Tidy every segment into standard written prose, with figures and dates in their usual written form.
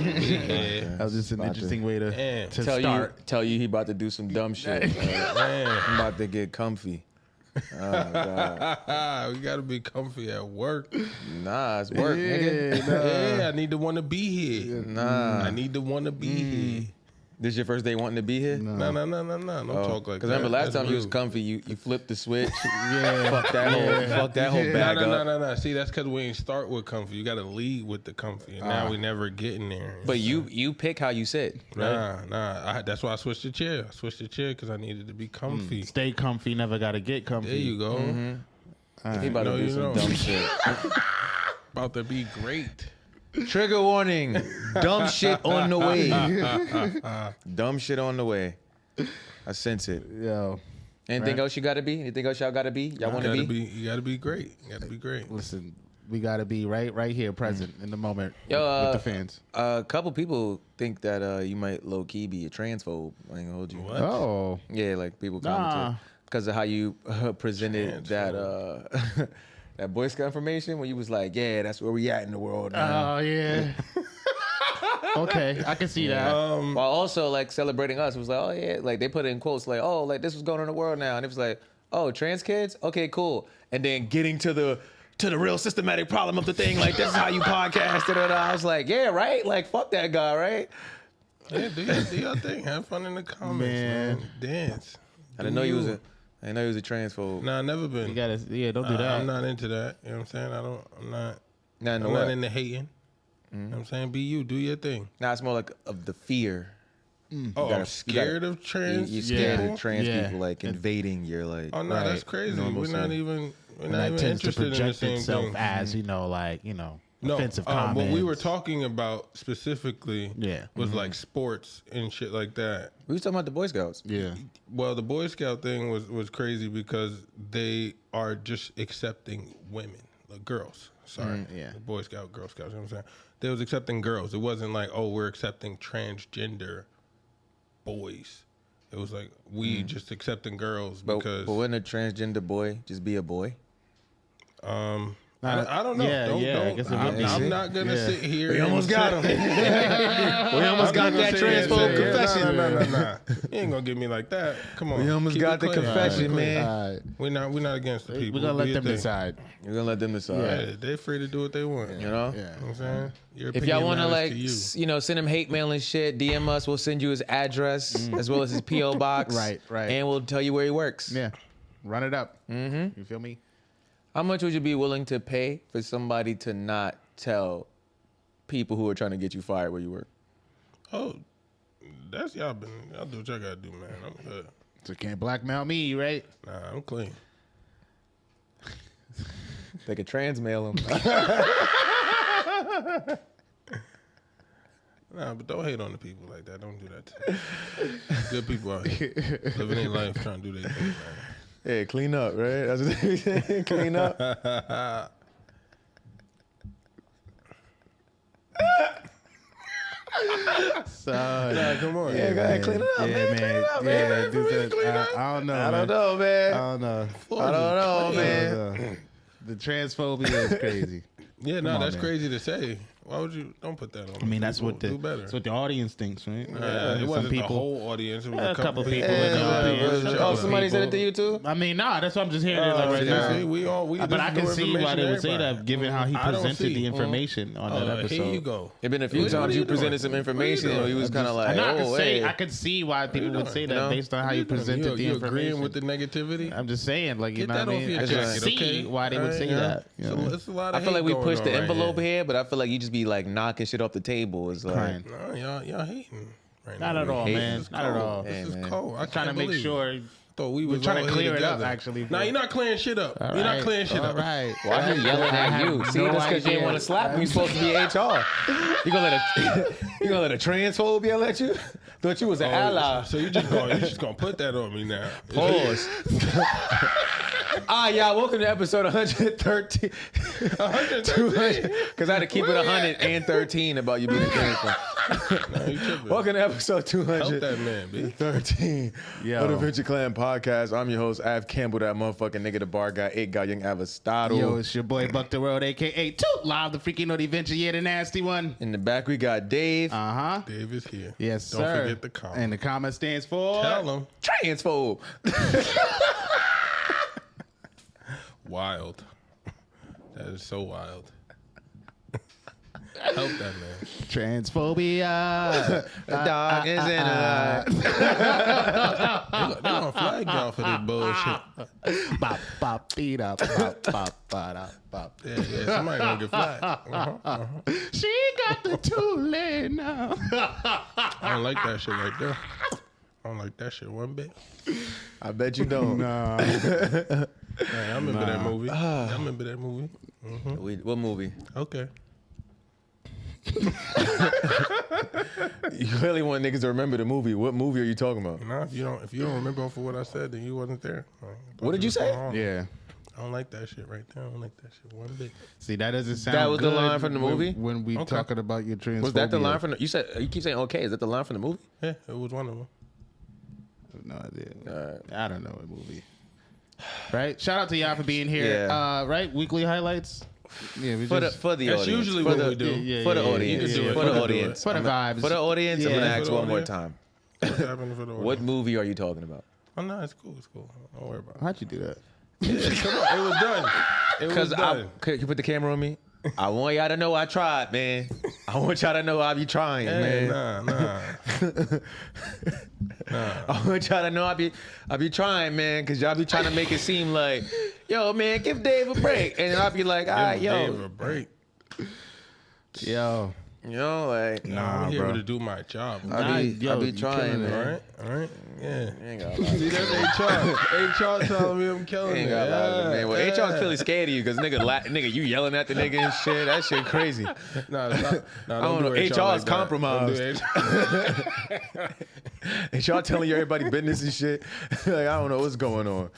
That was just an interesting way to start. Tell you he about to do some dumb shit. I'm about to get comfy. Oh my God. We gotta be comfy at work. Nah, it's work, nigga. Yeah, I need to want to be here. Nah. I need to want to be here. This your first day wanting to be here? No. Don't talk like that. Because remember last time you was comfy, you flipped the switch. Fuck that whole bag up. No. See, that's because we ain't start with comfy. You got to lead with the comfy, and now we never getting there. But you pick how you sit, right? Nah. That's why I switched the chair. I switched the chair because I needed to be comfy. Stay comfy, never got to get comfy. There you go. Right. He about to do some dumb shit. About to be great. Trigger warning. Dumb shit on the way. Dumb shit on the way. I sense it. Yo. Anything else you got to be? Anything else y'all got to be? Y'all want to be? You got to be great. You got to be great. Listen, we got to be right here, present in the moment with the fans. A couple people think that you might low-key be a transphobe. I ain't gonna hold you. What? Oh. Yeah, like people commented. Because of how you presented that... That Boy Scout information when you was like, yeah, that's where we at in the world now. Oh, yeah. Okay, I can see that. While also like celebrating us. It was like, oh yeah, like they put it in quotes like, oh, like this was going on in the world now. And it was like, oh, trans kids? Okay, cool. And then getting to the real systematic problem of the thing, like this is how you podcast it. And I was like, yeah, right? Like fuck that guy, right? Yeah, do your thing. Have fun in the comments, man. Dance. I didn't know he was a transphobe. Nah, never been. You gotta, don't do that. I'm not into that. You know what I'm saying? I'm not into hating. You know what I'm saying? Be you. Do your thing. Nah, it's more like of the fear. Oh, I'm scared of trans You're scared of trans people like invading your like. Oh, no, that's crazy. We're not even interested in the same thing. As, offensive comments. What we were talking about specifically was like sports and shit like that. We were talking about the Boy Scouts. Yeah. Well, the Boy Scout thing was crazy because they are just accepting women, like girls. Sorry. The Boy Scout, Girl Scouts, you know what I'm saying? They was accepting girls. It wasn't like, oh, we're accepting transgender boys. It was like, we just accepting girls because... But wouldn't a transgender boy just be a boy? I don't know. I'm not going to sit here. We almost got him. We almost got that transphobe confession. No. You ain't going to get me like that. Come on. We almost got the confession, man. We're not against the people. We're going to let them decide. We're going to let them decide. Yeah, they're free to do what they want. You know? You know what I'm saying? If y'all want to like, send him hate mail and shit, DM us. We'll send you his address as well as his P.O. box. Right. And we'll tell you where he works. Yeah. Run it up. You feel me? How much would you be willing to pay for somebody to not tell people who are trying to get you fired where you work? Oh, that's y'all do what y'all gotta do, man. I'm good. So can't blackmail me, right? Nah, I'm clean. They could transmail him. Nah, but don't hate on the people like that. Don't do that to them. Good people out here living their life trying to do their thing, man. Hey, clean up, right? That's what they say. Clean up. Son. Come on. Yeah, go ahead, clean it up, man. Clean it up, man. I don't know, man. I don't know, man. I don't know, man. The transphobia is crazy. Yeah, no, that's crazy to say. Why would you? Don't put that on. I mean, that's what do better. That's what the audience thinks, right? It wasn't the whole audience. It was a couple people. Oh, somebody said it to you too? I mean, nah, that's what I'm just hearing right now. But I can see why they would say that, given how he presented the information on that episode. Here you go. It's been a few times you presented some information, and he was kind of like, I could see why people would say that based on how you presented the You information. agreeing with the negativity? I'm just saying, like, you know what I mean? I can see why they would say that. I feel like we pushed the envelope here, but I feel like you just be like knocking shit off the table. It's like, no, y'all hating right now. Not at all, man. Not at all. This is cold. I'm trying to make sure. Thought we We're trying to clear it up, actually. Nah, you're not clearing shit up. You're not clearing shit up. Right. Why are you yelling at you? See, that's because you didn't want to slap me. You're supposed to be HR. You gonna let a transphobe yell at you? Thought you was an ally. So you just gonna put that on me now? Pause. Y'all, welcome to episode 113. 113? Because I had to keep it 113 about you being a transphobe. Welcome to episode 200. Help that man, B. 13 of the Venture Clan podcast. I'm your host, Av Campbell, that motherfucking nigga, the bar guy, 8 guy, young Avastado. Yo, it's your boy Buck the World, aka Toot, live the freaking naughty venture, yeah, the nasty one. In the back, we got Dave. Dave is here. Yes, Don't sir. forget the comma. And the comma stands for... Tell him. Transphobe. Wild. That is so wild. Help that man. Transphobia. The dog is in the They gonna flag y'all for this bullshit. Bop, bop, beat up, bop, bop, bop, bop. Yeah, somebody gonna get flagged. She got the toolie now. I don't like that shit right there. I don't like that shit one bit. I bet you don't. Nah. Man, I remember that movie. I remember that movie. What movie? Okay. You really want niggas to remember the movie. What movie are you talking about? Nah, if you don't remember for what I said, then you wasn't there. What did you say? Yeah. I don't like that shit right there. I don't like that shit one bit. See, that doesn't sound That was the good line from the movie? when we talking about your transphobia. Was that the line from the... You keep saying okay. Is that the line from the movie? Yeah, it was one of them. No idea. I don't know what movie. Right? Shout out to y'all for being here. Yeah. Right? Weekly highlights. Yeah, we For the just, audience. That's usually what we do. For the audience. You can do it. For the audience. for the vibes. For the audience, I'm Yeah, going to for ask the one more audience. time. What's happening for the What audience? movie are you talking about? Oh, no, it's cool. It's cool. Don't worry about it. How'd you do that? Yeah, come on. It was done. It was Because done. Could you put the camera on me? I want y'all to know I tried, man. I want y'all to know I be trying, Hey, man. nah. I want y'all to know I be trying, man, because y'all be trying to make it seem like, yo, man, give Dave a break. And I'll be like, all right, Give Dave yo. a break. Yo. You know, like, Nah, I'm here bro. to do my job. I be you trying, killing it. man. All right? Yeah. You ain't got a lot. See, that's HR. HR telling me I'm killing Ain't it. got a lot of it, man. Well, Yeah. HR's clearly scared of you because nigga, you yelling at the nigga and shit. That shit crazy. Nah, it's not. Nah, I don't know. do HR is like that. compromised. Don't do HR telling you everybody business and shit. Like, I don't know what's going on.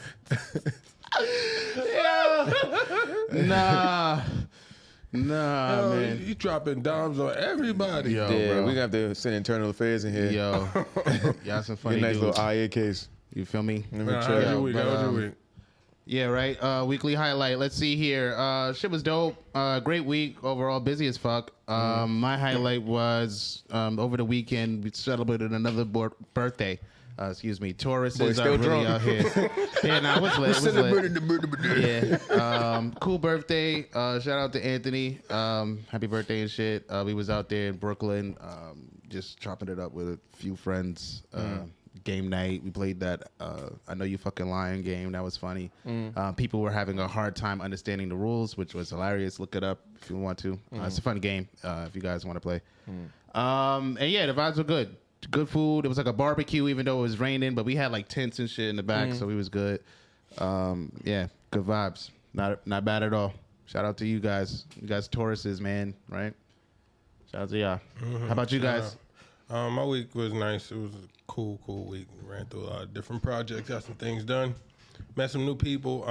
Nah, Hell, man. you dropping dimes on everybody. Yo, Yeah, bro. we gonna have to send internal affairs in here. Yo. Y'all some Get funny a nice dudes. little IA case. You feel me? Let me Nah, check. how's Yeah, your week? but, How's your week? Yeah, right. Weekly highlight. Let's see here. Shit was dope. Great week overall. Busy as fuck. My highlight was over the weekend we celebrated another birthday. Excuse me. Taurus Boy, is still really drunk. out here. Yeah, nah, it was lit. It was lit. Yeah. Cool birthday. Shout out to Anthony. Happy birthday and shit. We was out there in Brooklyn, just chopping it up with a few friends. Game night. We played that I Know You Fucking Lying game. That was funny. People were having a hard time understanding the rules, which was hilarious. Look it up if you want to. It's a fun game if you guys want to play. And yeah, the vibes were good. Good food. It was like a barbecue, even though it was raining, but we had like tents and shit in the back, so we was good. Yeah, good vibes. Not bad at all. Shout out to you guys. You guys Tauruses, man, right? Shout out to y'all. How about you guys? My week was nice. It was a cool week. Ran through a lot of different projects, got some things done, met some new people.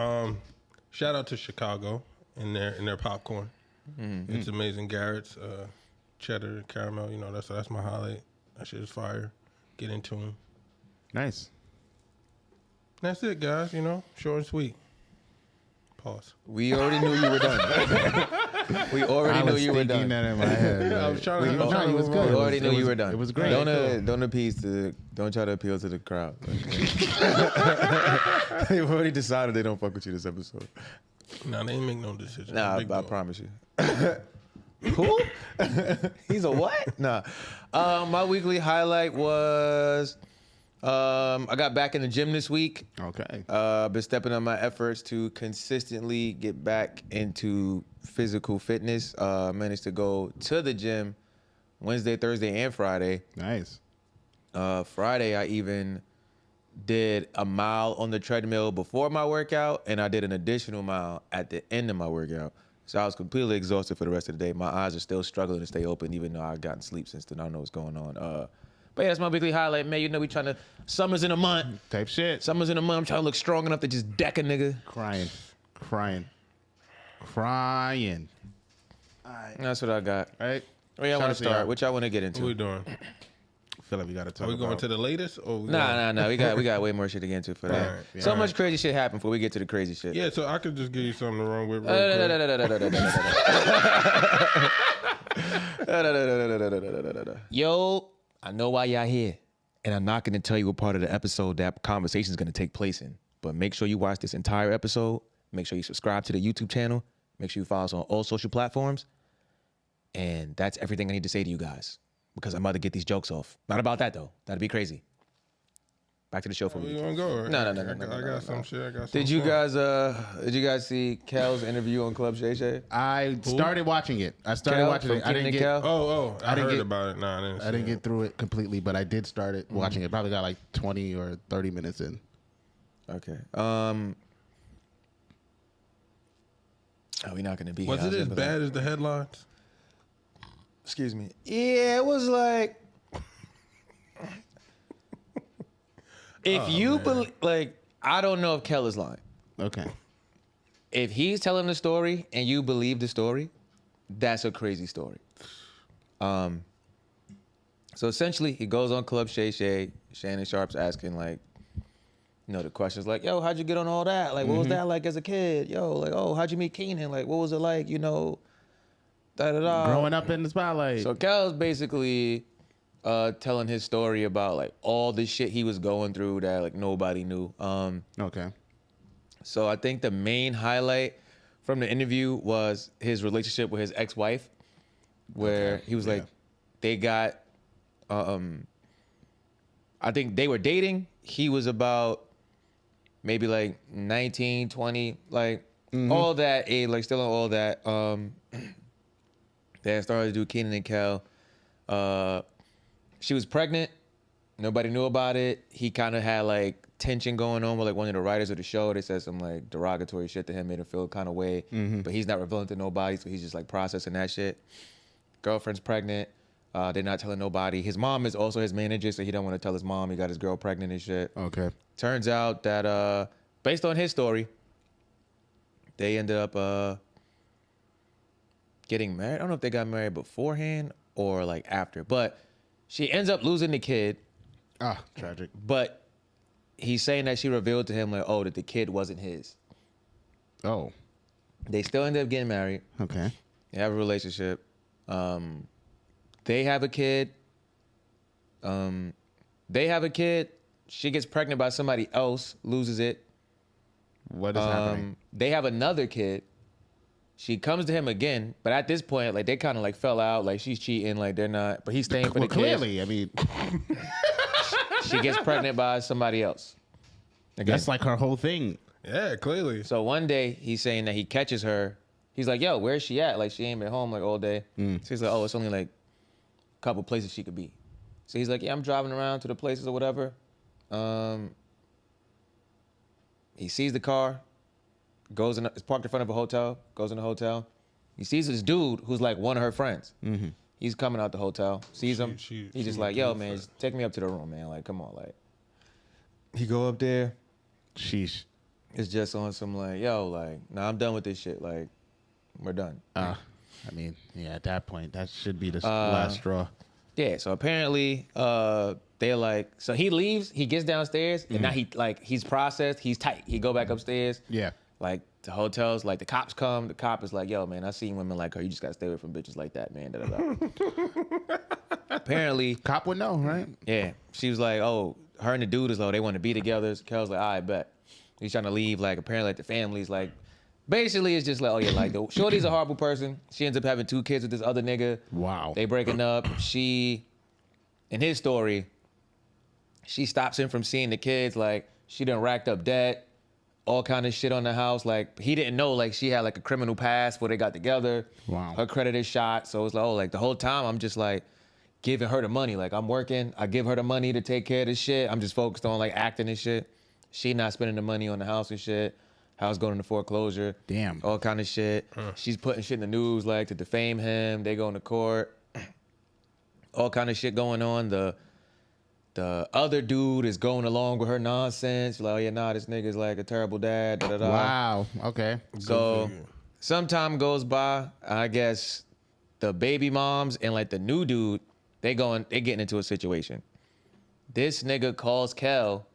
Shout out to Chicago and their popcorn. It's amazing. Garrett's cheddar caramel. You know that's my highlight. That shit is fire. Get in tune. Nice. That's it, guys. You know, short and sweet. Pause. We already knew you were done. We already knew you were done. That in my head. I was trying to. No, it was We good. already knew you were done. It was great. Don't try to appeal to the crowd. They've already decided they don't fuck with you this episode. Nah, they ain't make no decision. Nah, Big I dog. promise you. Who? He's a what? Nah. My weekly highlight was I got back in the gym this week. Okay. Been stepping up my efforts to consistently get back into physical fitness. Managed to go to the gym Wednesday, Thursday, and Friday. Nice. Friday, I even did a mile on the treadmill before my workout, and I did an additional mile at the end of my workout. So I was completely exhausted for the rest of the day. My eyes are still struggling to stay open, even though I've gotten sleep since then. I don't know what's going on. But yeah, that's my weekly highlight, man. You know, we trying to, summer's in a month. Type shit. Summer's in a month. I'm trying to look strong enough to just deck a nigga. Crying. That's what I got. Right. Where y'all want to start? What y'all want to get into? What we doing? I feel like we got to talk. Are we going to the latest? Or Nah. We got way more shit to get into for that. Right, so much crazy shit happened before we get to the crazy shit. Yeah, so I could just give you something wrong with. Yo, I know why y'all here, and I'm not going to tell you what part of the episode that conversation is going to take place in. But make sure you watch this entire episode. Make sure you subscribe to the YouTube channel. Make sure you follow us on all social platforms. And that's everything I need to say to you guys. Because I'm about to get these jokes off. Not about that, though. That'd be crazy. Back to the show for me. You want to go? Right? No. I got some shit. Did you guys see Kel's interview on Club Shay Shay? I started watching it. I didn't get. I heard about it. No, I didn't get through it completely, but I did start watching it. Probably got like 20 or 30 minutes in. Okay. Are we not gonna be? Was it as bad as the headlines? Excuse me. Yeah, it was like. If you believe, like, I don't know if Kel is lying. Okay. If he's telling the story and you believe the story, that's a crazy story. So essentially, he goes on Club Shay Shay. Shannon Sharp's asking, like, you know, the questions like, yo, how'd you get on all that? Like, what was that like as a kid? Yo, like, oh, how'd you meet Keenan? Like, what was it like, you know, da-da-da. Growing up in the spotlight. So Kel's basically telling his story about, like, all the shit he was going through that, like, nobody knew. Okay. So I think the main highlight from the interview was his relationship with his ex-wife, where he was like, they got, I think they were dating. He was about maybe like 19, 20, like all that age, like still on all that. They started to do Keenan and Kel. She was pregnant. Nobody knew about it. He kind of had like tension going on with like one of the writers of the show. They said some like derogatory shit to him, made him feel kind of way. But he's not revealing to nobody, so he's just like processing that shit. Girlfriend's pregnant. They're not telling nobody. His mom is also his manager, so he don't want to tell his mom he got his girl pregnant and shit. Okay. Turns out that based on his story, they ended up getting married. I don't know if they got married beforehand or like after, but she ends up losing the kid. Ah, tragic. But he's saying that she revealed to him like, oh, that the kid wasn't his. Oh. They still ended up getting married. Okay. They have a relationship. They have a kid. She gets pregnant by somebody else, loses it. What is happening? They have another kid. She comes to him again, but at this point, like they kind of like fell out. Like she's cheating, like they're not. But he's staying for the clearly, kids. I mean, she gets pregnant by somebody else. Again. That's like her whole thing. Yeah, clearly. So one day he's saying that he catches her. He's like, "Yo, where's she at? Like she ain't been home like all day." So he's like, "Oh, it's only like a couple places she could be." So he's like, "Yeah, I'm driving around to the places or whatever." He sees the car. It's parked in front of a hotel, goes in the hotel. He sees this dude who's like one of her friends. He's coming out the hotel, sees him. He's just like, yo, man, just take me up to the room, man. Like, come on, like. He go up there. Sheesh. It's just on some like, yo, like, nah, I'm done with this shit. Like, we're done. I mean, yeah, at that point, that should be the last straw. Yeah, so apparently, they're like, so he leaves, he gets downstairs, and now he's processed, he's tight. He go back upstairs. Yeah. Like the hotels, like the cops come. The cop is like, "Yo, man, I seen women like her. You just gotta stay away from bitches like that, man." Da, da, da. Apparently, cop would know, right? Yeah, she was like, "Oh, her and the dude is like, they want to be together." Kel's like, "I bet." He's trying to leave. Like apparently, like the family's like, basically, it's just like, "Oh yeah, like the shorty's a horrible person. She ends up having 2 kids with this other nigga. Wow. They breaking up. She, in his story, she stops him from seeing the kids. Like she done racked up debt. All kind of shit on the house. Like he didn't know like she had like a criminal past before they got together. Wow. Her credit is shot. So it's like, oh, like the whole time I'm just like giving her the money. Like I'm working. I give her the money to take care of this shit. I'm just focused on like acting and shit. She not spending the money on the house and shit. House going into foreclosure. Damn. All kind of shit. She's putting shit in the news like to defame him. They going to court. All kind of shit going on. The other dude is going along with her nonsense. Like, oh yeah, nah, this nigga's like a terrible dad. Da, da, da. Wow. Okay. So some time goes by. I guess the baby moms and like the new dude, they getting into a situation. This nigga calls Kel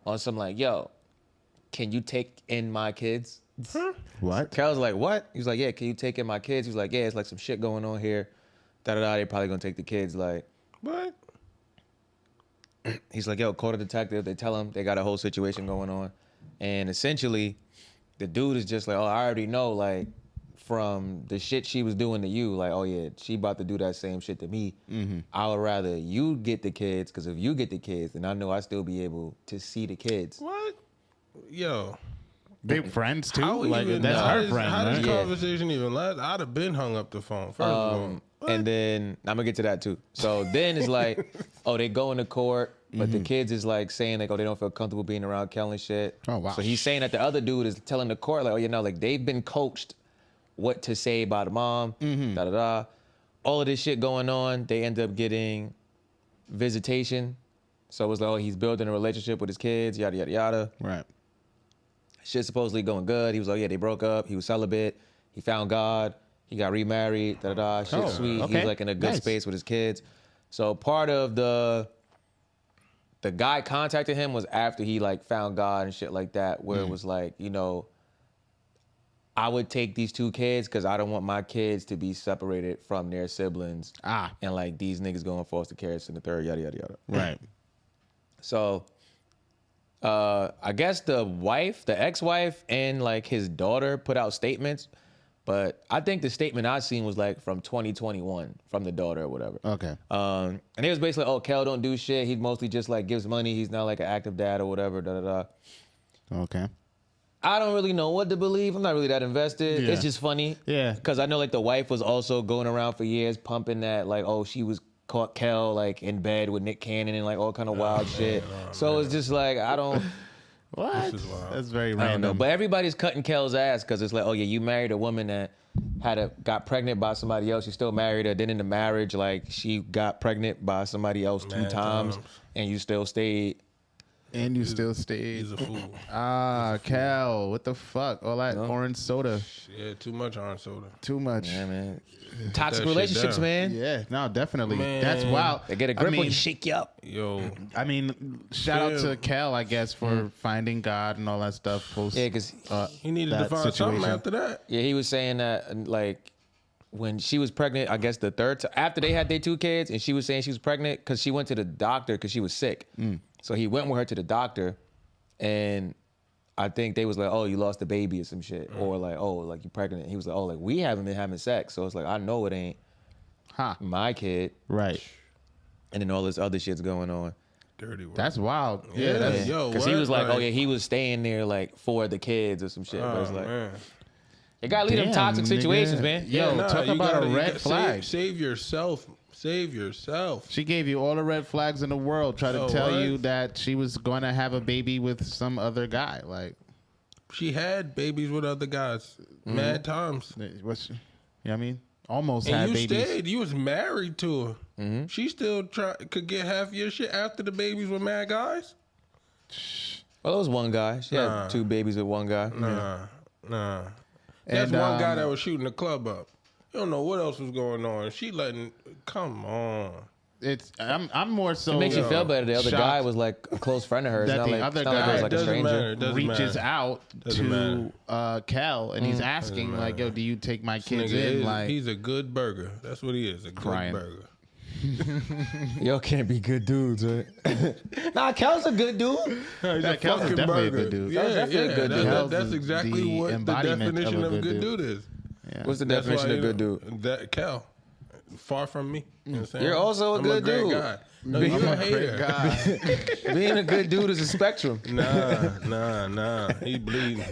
on some like, yo, can you take in my kids? What? Kel's like, what? He was like, yeah, can you take in my kids? He was like, yeah, it's like some shit going on here. Da-da-da, they probably gonna take the kids. Like, What? he's like, yo, call the detective. They tell him they got a whole situation going on. And essentially, the dude is just like, oh, I already know, like, from the shit she was doing to you, like, oh yeah, she about to do that same shit to me. I would rather you get the kids, because if you get the kids, then I know I still be able to see the kids. What? Yo. They friends too? How Like even, that's how her does, friend, How does right? conversation even last? I'd have been hung up the phone, first of all. And then I'm gonna get to that too. So then it's like, oh, they go into court, but the kids is like saying like, oh, they don't feel comfortable being around Kel and shit. Oh, wow. So he's saying that the other dude is telling the court like, oh, you know, like they've been coached what to say about the mom, da da da. All of this shit going on, they end up getting visitation. So it was like, oh, he's building a relationship with his kids, yada yada yada. Right. Shit supposedly going good. He was like, yeah, they broke up. He was celibate. He found God. He got remarried. Da da da. Shit sweet. okay. He was like in a good space with his kids. So part of the guy contacted him was after he like found God and shit like that, where it was like, you know, I would take these two kids because I don't want my kids to be separated from their siblings. And like these niggas going foster care and the third, yada yada yada. Right. So I guess the ex-wife and like his daughter put out statements, but I think the statement I seen was like from 2021 from the daughter or whatever. Okay. And it was basically, oh, Kel don't do shit. He mostly just like gives money. He's not like an active dad or whatever, da da da. Okay. I don't really know what to believe. I'm not really that invested. Yeah. It's just funny. Yeah. Because I know like the wife was also going around for years pumping that like, oh, she was caught Kel like in bed with Nick Cannon and like all kind of wild shit. So it's just like, I don't... What? This is wild. That's very I don't know, random. but everybody's cutting Kel's ass because it's like, oh yeah, you married a woman that got pregnant by somebody else. You still married her. Then in the marriage, like she got pregnant by somebody else two times, and you still stayed. And you still stayed. He's a fool. Cal, what the fuck? All that orange soda. Yeah, too much orange soda. Too much. Yeah, man. Toxic that shit relationships, down. man. Yeah, no, definitely. Man. That's wild. They get a grip on you, shake you up. Yo. I mean, shout out to Cal, I guess, for finding God and all that stuff. Post, Yeah, because He needed to find something after that. yeah, he was saying that like when she was pregnant, I guess the third time after they had their two kids, and she was saying she was pregnant because she went to the doctor because she was sick. So he went with her to the doctor, and I think they was like, oh, you lost the baby or some shit, or like, oh, like you pregnant. And he was like, oh, like we haven't been having sex, so it's like I know it ain't my kid, right. and then all this other shit's going on. Dirty work. That's wild. Yeah, that's, yo, Because he was like, oh yeah, he was staying there like for the kids or some shit. But it's like, man. you gotta leave them toxic nigga. situations, man. Yo, Nah, talk you about gotta- a you red gotta flag. Save yourself. Save yourself. She gave you all the red flags in the world. Try to Oh, tell what? you that she was going to have a baby with some other guy. Like, She had babies with other guys. Mad times. what's, you know what I mean? Almost And had you babies. stayed. You was married to her. She still could get half your shit after the babies with mad guys? Well, it was one guy. She Nah. had two babies with one guy. Nah. That's And, one guy that was shooting the club up. You don't know what else was going on. She letting... Come on. I'm more so. It makes you feel better. The other shocked guy was like a close friend of hers. that Not the like, other it's not like it guy was like a doesn't stranger. matter. Doesn't reaches matter. out Doesn't to Cal and he's asking like, "Yo, do you take my kids in?" Like, He's a good burger. That's what he is. A good Crying. burger. Y'all can't be good dudes, right? Nah, Kel's a good dude. He's Yeah, a Kel's fucking definitely a burger. good dude. Yeah, Kel's definitely a good dude. Kel's That's the exactly what the embodiment definition of a of a good good dude. dude is. yeah. What's the That's definition why, of good dude? That Cal. Far from me. You know what I'm saying? You're also a I'm good great dude. guy. No, you're a hater. Being a good dude is a spectrum. Nah. He bleeding.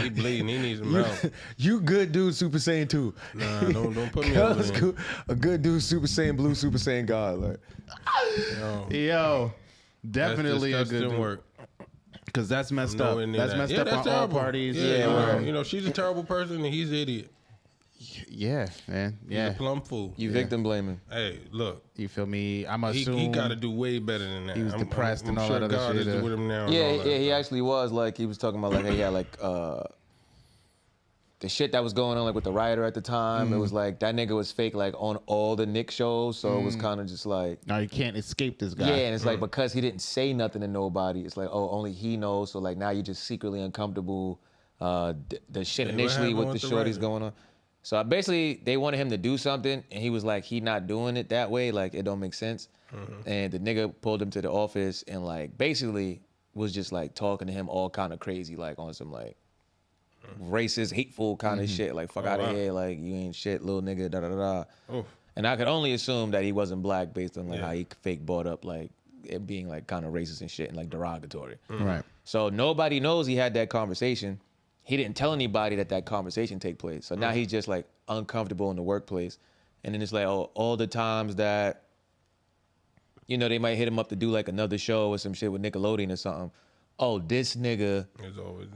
He needs some help. You good dude, Super Saiyan 2. Nah, don't put me over Kel's there. a good dude, Super Saiyan Blue, Super Saiyan God. Like, Yo, definitely a That's good dude. work. Because that's messed up. Nowhere near That's that. messed Yeah, up that's on all terrible. parties. Yeah, right. you know, she's a terrible person and he's an idiot. Yeah, man. He's Yeah. a plum fool. you victim blaming. Hey, look, You feel me? I'm he assuming got to do way better than that. he was depressed and all sure that other God shit, is with him now. and Yeah, all that he stuff. actually was like he was talking about like, hey, yeah, like the shit that was going on like with the rioter at the time, it was like that nigga was fake like on all the Nick shows, so it was kind of just like No, you can't escape this guy. yeah, and it's like because he didn't say nothing to nobody, it's like oh only he knows, so like now you're just secretly uncomfortable. The shit initially with the shorties going on. So basically they wanted him to do something, and he was like he not doing it that way, like it don't make sense. And the nigga pulled him to the office and like basically was just like talking to him all kind of crazy, like on some like racist, hateful kind of shit, like fuck out of here, like you ain't shit, little nigga, da da da da. And I could only assume that he wasn't black based on like how he fake brought up like it being like kind of racist and shit and like derogatory. Right. So nobody knows he had that conversation. He didn't tell anybody that conversation take place. So now he's just like uncomfortable in the workplace. And then it's like, oh, all the times that, you know, they might hit him up to do like another show or some shit with Nickelodeon or something. Oh, this nigga is always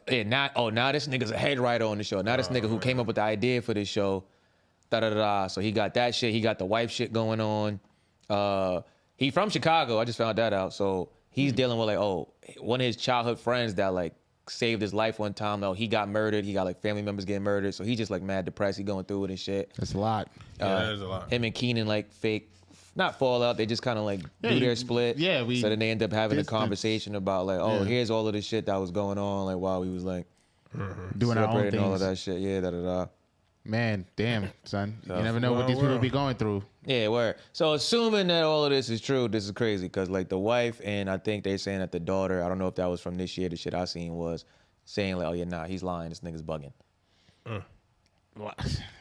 there. Now this nigga's a head writer on the show. Now this nigga who came up with the idea for this show, da-da-da-da. So he got that shit. He got the wife shit going on. He from Chicago. I just found that out. So he's dealing with like, oh, one of his childhood friends that like saved his life one time. Though he got murdered. He got like family members getting murdered. So he just like mad depressed. He going through it and shit. That's a lot. Yeah, that is a lot. Him and Keenan like fake, not fall out. They just kind of like do their split. Yeah, so then they end up having distance. a conversation about like, oh, here's all of the shit that was going on. Like while we was like Doing our own separating things. all of that shit. Yeah, da-da-da. Man, damn, son. You never know what these people be going through. Yeah, word. So assuming that all of this is true, this is crazy because like the wife and I think they're saying that the daughter, I don't know if that was from this year, the shit I seen was saying like, oh yeah, nah, he's lying. This nigga's bugging.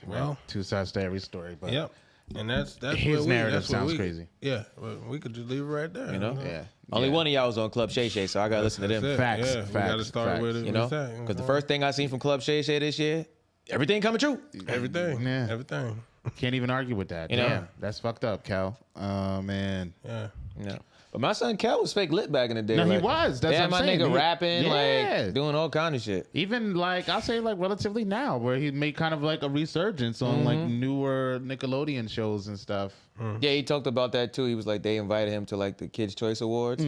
Well, two sides to every story, but Yep. And that's his narrative sounds crazy. Yeah, well, we could just leave it right there. You know? Yeah. Only one of y'all was on Club Shay Shay, so I gotta listen to them. That's it. Facts, Yeah, we facts, gotta start facts. with it. You know? Because the first thing I seen from Club Shay Shay this year, everything coming true. everything, Yeah. everything. Can't even argue with that. You know? Damn, that's fucked up, Cal. Oh, man. Yeah. No. But my son Kel was fake lit back in the day. No, he like, was. That's yeah, what my I'm saying. nigga He- rapping, Yeah. like doing all kind of shit. Even like, I'll say like relatively now, where he made kind of like a resurgence on like newer Nickelodeon shows and stuff. Yeah, he talked about that too. He was like, they invited him to like the Kids' Choice Awards,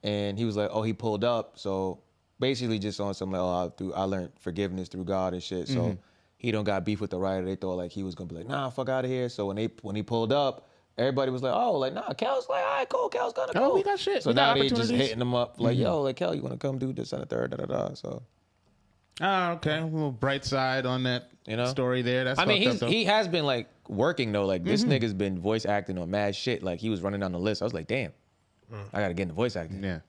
and he was like, oh, he pulled up. So basically, just on some like, oh, I learned forgiveness through God and shit. So he don't got beef with the writer. They thought like he was gonna be like, nah, fuck out of here. So when he pulled up, everybody was like, oh, like nah, Kel's like, all right, cool, Kel's gonna go. Oh, we got shit. So We now got they just opportunities. hitting him up like, yo, like Kel, you wanna come do this and the third, da da da. So. Oh, okay. A little bright side on that story there. That's I mean, fucked up, though. he has been like working though. Like this nigga's been voice acting on mad shit. Like he was running down the list. I was like, damn, I gotta get into voice acting. Yeah.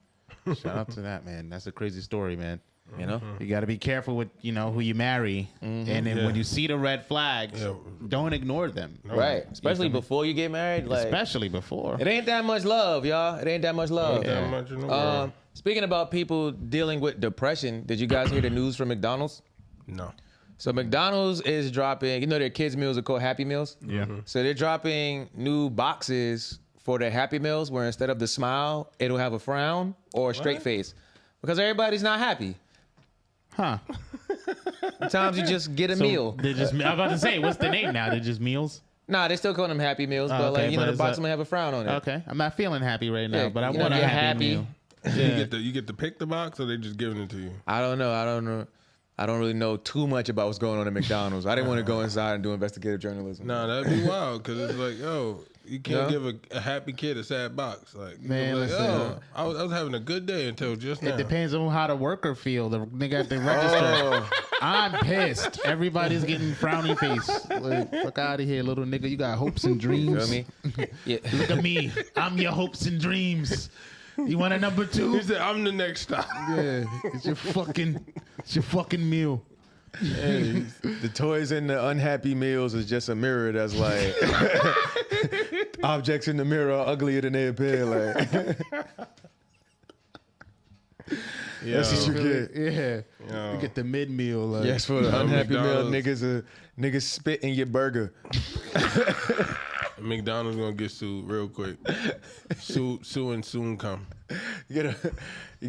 Shout out to that, man. That's a crazy story, man. You know? You got to be careful with, who you marry. And then when you see the red flags, don't ignore them. Right. Especially before you get married. Like Especially before. it ain't that much love, y'all. It ain't that much love. That much in the world. Speaking about people dealing with depression, did you guys hear the news from McDonald's? No. So McDonald's is dropping, their kids' meals are called Happy Meals? Yeah. So they're dropping new boxes for their Happy Meals where instead of the smile, it'll have a frown or a straight face. Because everybody's not happy. Huh. Sometimes you just get a meal. They're just, I was about to say, what's the name now? They're just meals? Nah, they still call them Happy Meals, but okay, like, but the it's box a- might have a frown on it. Okay. I'm not feeling happy right now, Yeah, but I you want know, a you're happy happy. meal. You get to pick the box, or they just giving it to you? I don't know. I don't really know too much about what's going on at McDonald's. I didn't want to go inside and do investigative journalism. Nah, that'd be wild because it's like, yo, you can't give a happy kid a sad box. Like, Man, like, listen. yo, I was having a good day until just now. It depends on how the worker feel. The nigga at the register. I'm pissed. Everybody's getting frowny face. Like, fuck out of here, little nigga. You got hopes and dreams. You feel me? Yeah. Look at me. I'm your hopes and dreams. You want a number He two? said, "I'm the next stop." Yeah. It's your fucking meal. Hey, the toys in the unhappy meals is just a mirror that's like objects in the mirror are uglier than they appear. Like that's what you get. Yeah. You get the mid meal. Like, Yes, for the unhappy meal, McDonald's. niggas spit in your burger. McDonald's gonna get sued real quick. Sue and soon come. You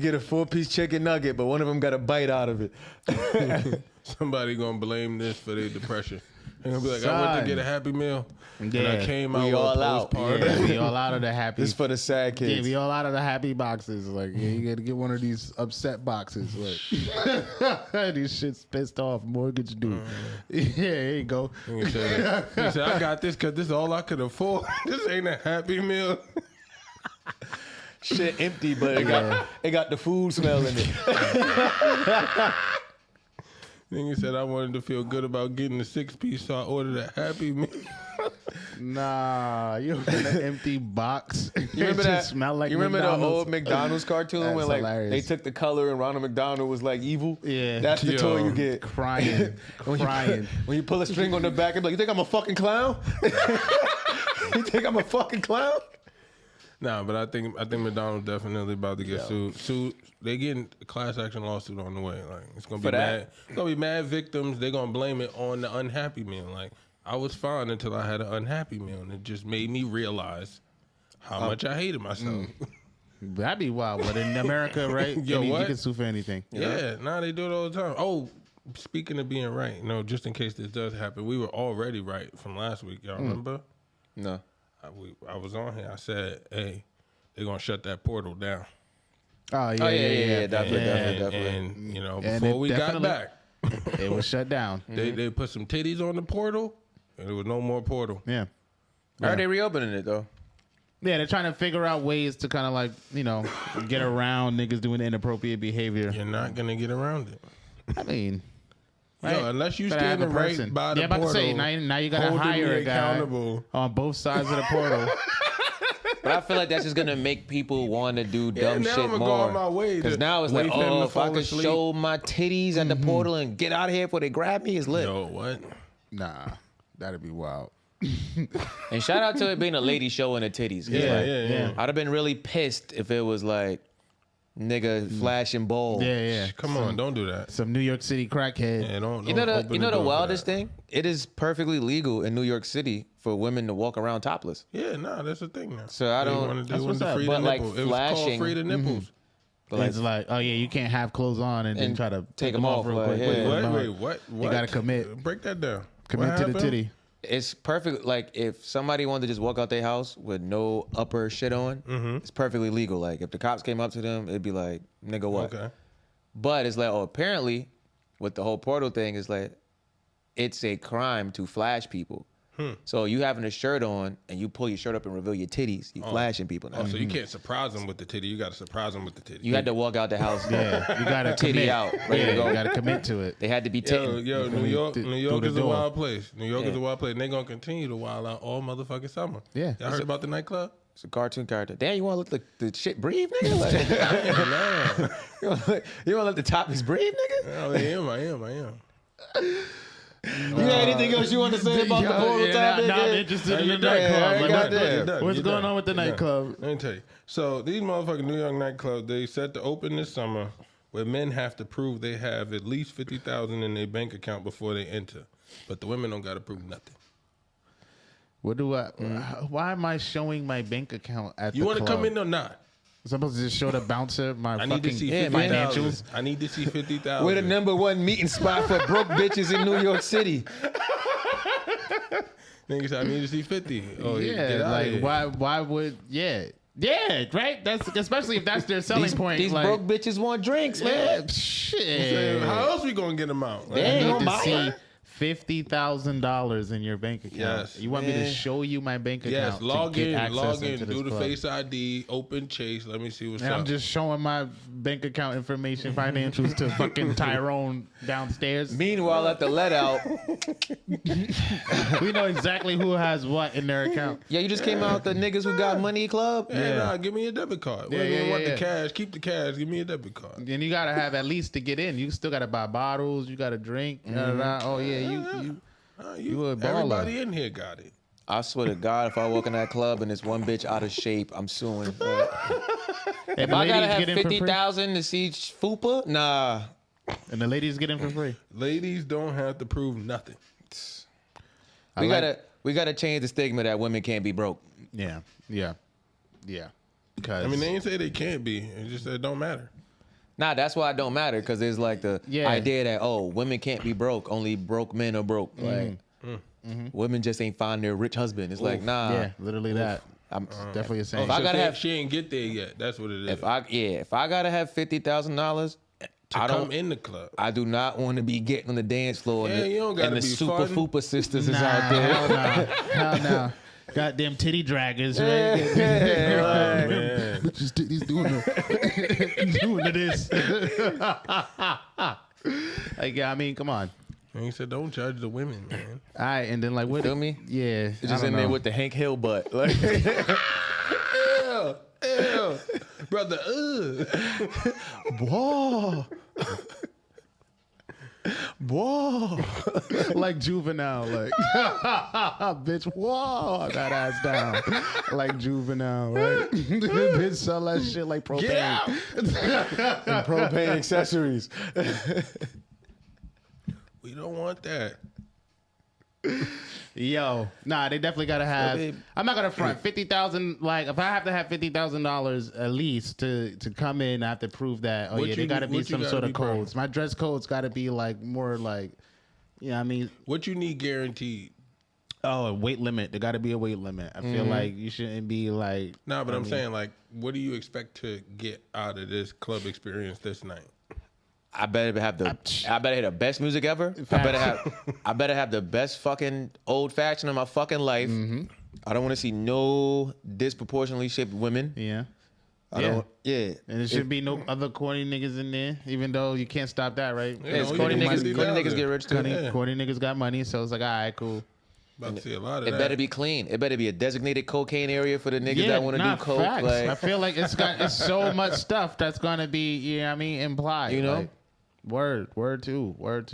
get a 4-piece chicken nugget, but one of them got a bite out of it. Somebody gonna blame this for their depression. They're gonna be like, I went to get a Happy Meal, and I came out We with all a out. postcard. Yeah, we all out of the happy. This for the sad kids. Yeah, we all out of the happy boxes. Like, yeah, you gotta get one of these upset boxes. Like, these shit's pissed off, mortgage due. Yeah, here you go. He said, I got this because this is all I could afford. This ain't a Happy Meal. Shit empty, but it got the food smell in it. Nigga said I wanted to feel good about getting the 6-piece, so I ordered a Happy Meal. Nah, you in an empty box. You remember that? Smell like you remember McDonald's? the old McDonald's cartoon That's when like hilarious. they took the color and Ronald McDonald was like evil? Yeah. That's the Yo. toy you get. Crying, crying. When you pull a string on the back and be like, you think I'm a fucking clown? You think I'm a fucking clown? Nah, but I think McDonald's definitely about to get sued. They getting a class action lawsuit on the way. Like it's gonna be mad. It's gonna be mad victims. They're gonna blame it on the unhappy meal. Like I was fine until I had an unhappy meal, and it just made me realize how much I hated myself. That'd be wild. But in America, right? Yo, you what? can sue for anything. Yeah, nah, they do it all the time. Oh, speaking of being right, just in case this does happen, we were already right from last week. Y'all remember? No. I was on here. I said, hey, they're going to shut that portal down. Oh, yeah. Definitely. And And before it we got definitely- back, It was shut down. they put some titties on the portal, and there was no more portal. Yeah. Are they reopening it though? Yeah, they're trying to figure out ways to kind of like, get around niggas doing inappropriate behavior. You're not going to get around it. I mean, Yo, unless you gotta have standing a right person. by the Yeah, about portal. to say, now you got to holding hire me a guy accountable. on both sides of the portal. But I feel like that's just gonna make people want to do dumb now shit I'ma go more. on my way Because to now it's wait like, for them to if I fall could asleep. show my titties at the portal and get out of here before they grab me, it's lit. Yo, what? Nah, that'd be wild. And shout out to it being a lady showing her titties. 'Cause, Yeah, like, yeah. I'd have been really pissed if it was like nigga flashing ball. Yeah. Come on, don't do that. Some New York City crackhead. Yeah, don't You know open the door for wildest that. thing? It is perfectly legal in New York City for women to walk around topless. Yeah, nah, that's the thing now. So I don't- They That's wanted what's to up. free But, the like, nipple. It was called flashing- free the nipples. But like, It's like, oh yeah, you can't have clothes on and then And try to take them 'em off, real like, quick. yeah. Wait, what? You gotta commit. Break that down. Commit What to the happened? titty. it's perfect. Like if somebody wanted to just walk out their house with no upper shit on, it's perfectly legal. Like if the cops came up to them, it'd be like, nigga, what? Okay. But it's like, apparently, with the whole portal thing, it's like, it's a crime to flash people. So you having a shirt on and you pull your shirt up and reveal your titties, you flashing people now. Oh, so you can't surprise them with the titty. You got to surprise them with the titty. You had to walk out the house. Yeah, you gotta Titty commit. out, ready to go. You gotta commit to it. They had to be titting. Yo, New me York, through New York the is a door. wild place. New York is a wild place. And they're going to continue to wild out all motherfucking summer. Yeah. Y'all heard about the nightclub? It's a cartoon character. Damn, you want to let the shit breathe, nigga? Like, Nah. you want to let the topics breathe, nigga? Oh, I am. You got anything else you want to say about the portal topic? Now I'm Yeah. interested in You're the done. nightclub. I Like, got what- that. You're done. What's You're going done. on with the You're done. nightclub? Let me tell you. So these motherfucking New York nightclubs, they set to open this summer where men have to prove they have at least $50,000 in their bank account before they enter. But the women don't got to prove nothing. What do I? Why am I showing my bank account at You the want to club? come in or not? I'm supposed to just show the bouncer my I fucking need to see Yeah, man. $50,000. I need to see $50,000. We're the #1 meeting spot for broke bitches in New York City. Niggas, I need to see 50. Oh, get Yeah, out like of here. why would yeah, right? That's especially if that's their selling point. These like, broke bitches want drinks, man. yeah, shit. Say, how else we gonna get them out? They I ain't need gonna to buy see it. $50,000 in your bank account. Yes. You want me to show you my bank account? Yes, log to get in, access into this do the club? Face ID, open Chase. Let me see what's And up. I'm just showing my bank account information, financials to fucking Tyrone downstairs. Meanwhile, at the let out, We know exactly who has what in their account. yeah, you just came out the niggas who got money club. Hey, nah, give me a debit card. Yeah, Wait, yeah, want yeah. the cash? Keep the cash. Give me a debit card. And you gotta have at least to get in. You still gotta buy bottles. You gotta drink. Oh yeah, you a baller. Everybody in here got it. I swear to God, if I walk in that club and it's one bitch out of shape, I'm suing. If I gotta have 50,000 to see Fupa, nah. and the ladies get in for free. Ladies don't have to prove nothing. I We like- gotta change the stigma that women can't be broke. Yeah. Because I mean, they ain't say they can't be. It just said it don't matter. Nah, that's why it don't matter, because there's like the Yeah. idea that, oh, women can't be broke, only broke men are broke. Like, Women just ain't find their rich husband. It's like, nah. Yeah, literally that. I'm definitely saying. If I gotta have, she ain't get there yet. That's what it is. if I gotta have $50,000 to come in the club, I do not want to be getting on the dance floor. Yeah, you don't gotta and the be super fun. fupa sisters is out there. Hell no. Goddamn titty draggers, right? man. Bitches titties doing this. Like, yeah, I mean, come on. And he said, "Don't judge the women, man." All right, and then like, what? Feel me? Yeah, It's just in there with the Hank Hill butt. Like, Ew, brother. whoa, whoa, like Juvenile, like, bitch, whoa, that ass down, like Juvenile, right? Bitch sell that shit like propane. and propane accessories. We don't want that. Yo, nah, they definitely gotta have. I'm not gonna front 50,000. Like, if I have to have $50,000 at least to come in, I have to prove that. Oh, there gotta be some sort of codes. My dress code's gotta be like more like, you know what I mean? What you need guaranteed? Oh, a weight limit. There gotta be a weight limit. I feel like you shouldn't be like. No, but I'm saying, like, what do you expect to get out of this club experience this night? I better have the best music ever. I better have the best fucking old fashioned of my fucking life. I don't want to see no disproportionately shaped women. Yeah. And there should be no other corny niggas in there, even though you can't stop that, right? Yeah, corny niggas get rich too. Corny niggas got money, so it's like, all right, cool. About to see a lot of that. It better be clean. It better be a designated cocaine area for the niggas that want to do coke. Facts. Like, I feel like it's so much stuff that's gonna be, you know what I mean, implied. You know? Like, word too. Well,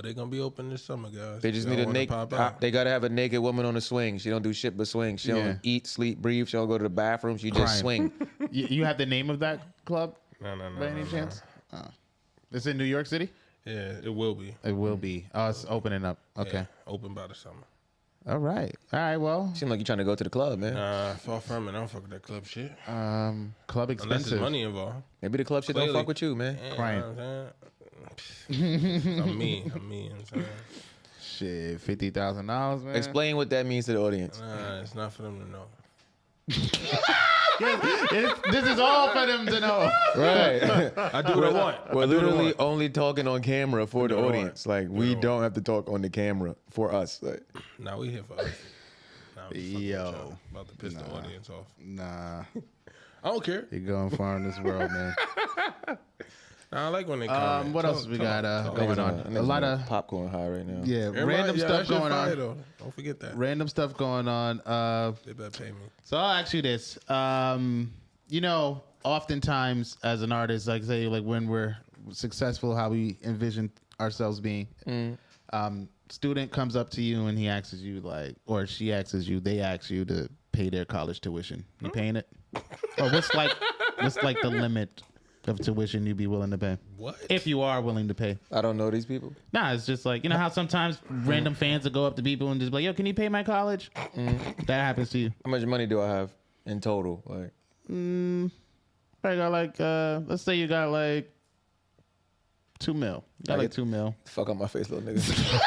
they're gonna be open this summer, guys. they just need a naked. They gotta have a naked woman on the swing. She don't do shit but swing. She don't eat, sleep, breathe. She don't go to the bathroom. She just swing. You have the name of that club? No. By any chance? Oh. It's in New York City? Yeah, it will be. It will be. Oh, it's opening up. Okay. Yeah, open by the summer. All right. Well. Seem like you trying to go to the club, man. Far from it. I don't fuck with that club shit. Club expensive. Unless there's money involved. Maybe the club shit don't fuck with you, man. Crying. I'm me. I'm saying. Shit, $50,000, man. Explain what that means to the audience. It's not for them to know. This is all for them to know. Right. I do what I want. We're literally only talking on camera for the audience. Like, we what I don't have to talk on the camera for us. Like, Now we here for us. Nah, Yo. About to piss the audience off. Nah. I don't care. You're going far in this world, man. Nah, I like when they comment. What else we got going on? A lot of popcorn high right now. Yeah, random stuff going on. Though. Don't forget that. Random stuff going on. They better pay me. So I'll ask you this. You know, oftentimes as an artist, like say, like when we're successful, how we envision ourselves being. Student comes up to you and he asks you, like, or she asks you, they ask you to pay their college tuition. You paying it? Or what's like the limit of tuition you'd be willing to pay? What? If you are willing to pay. I don't know these people. Nah, it's just like, you know how sometimes random fans will go up to people and just be like, yo, can you pay my college? That happens to you. How much money do I have in total? Like, I got like, let's say you got like $2 million. You got like $2 million. fuck up my face, little nigga.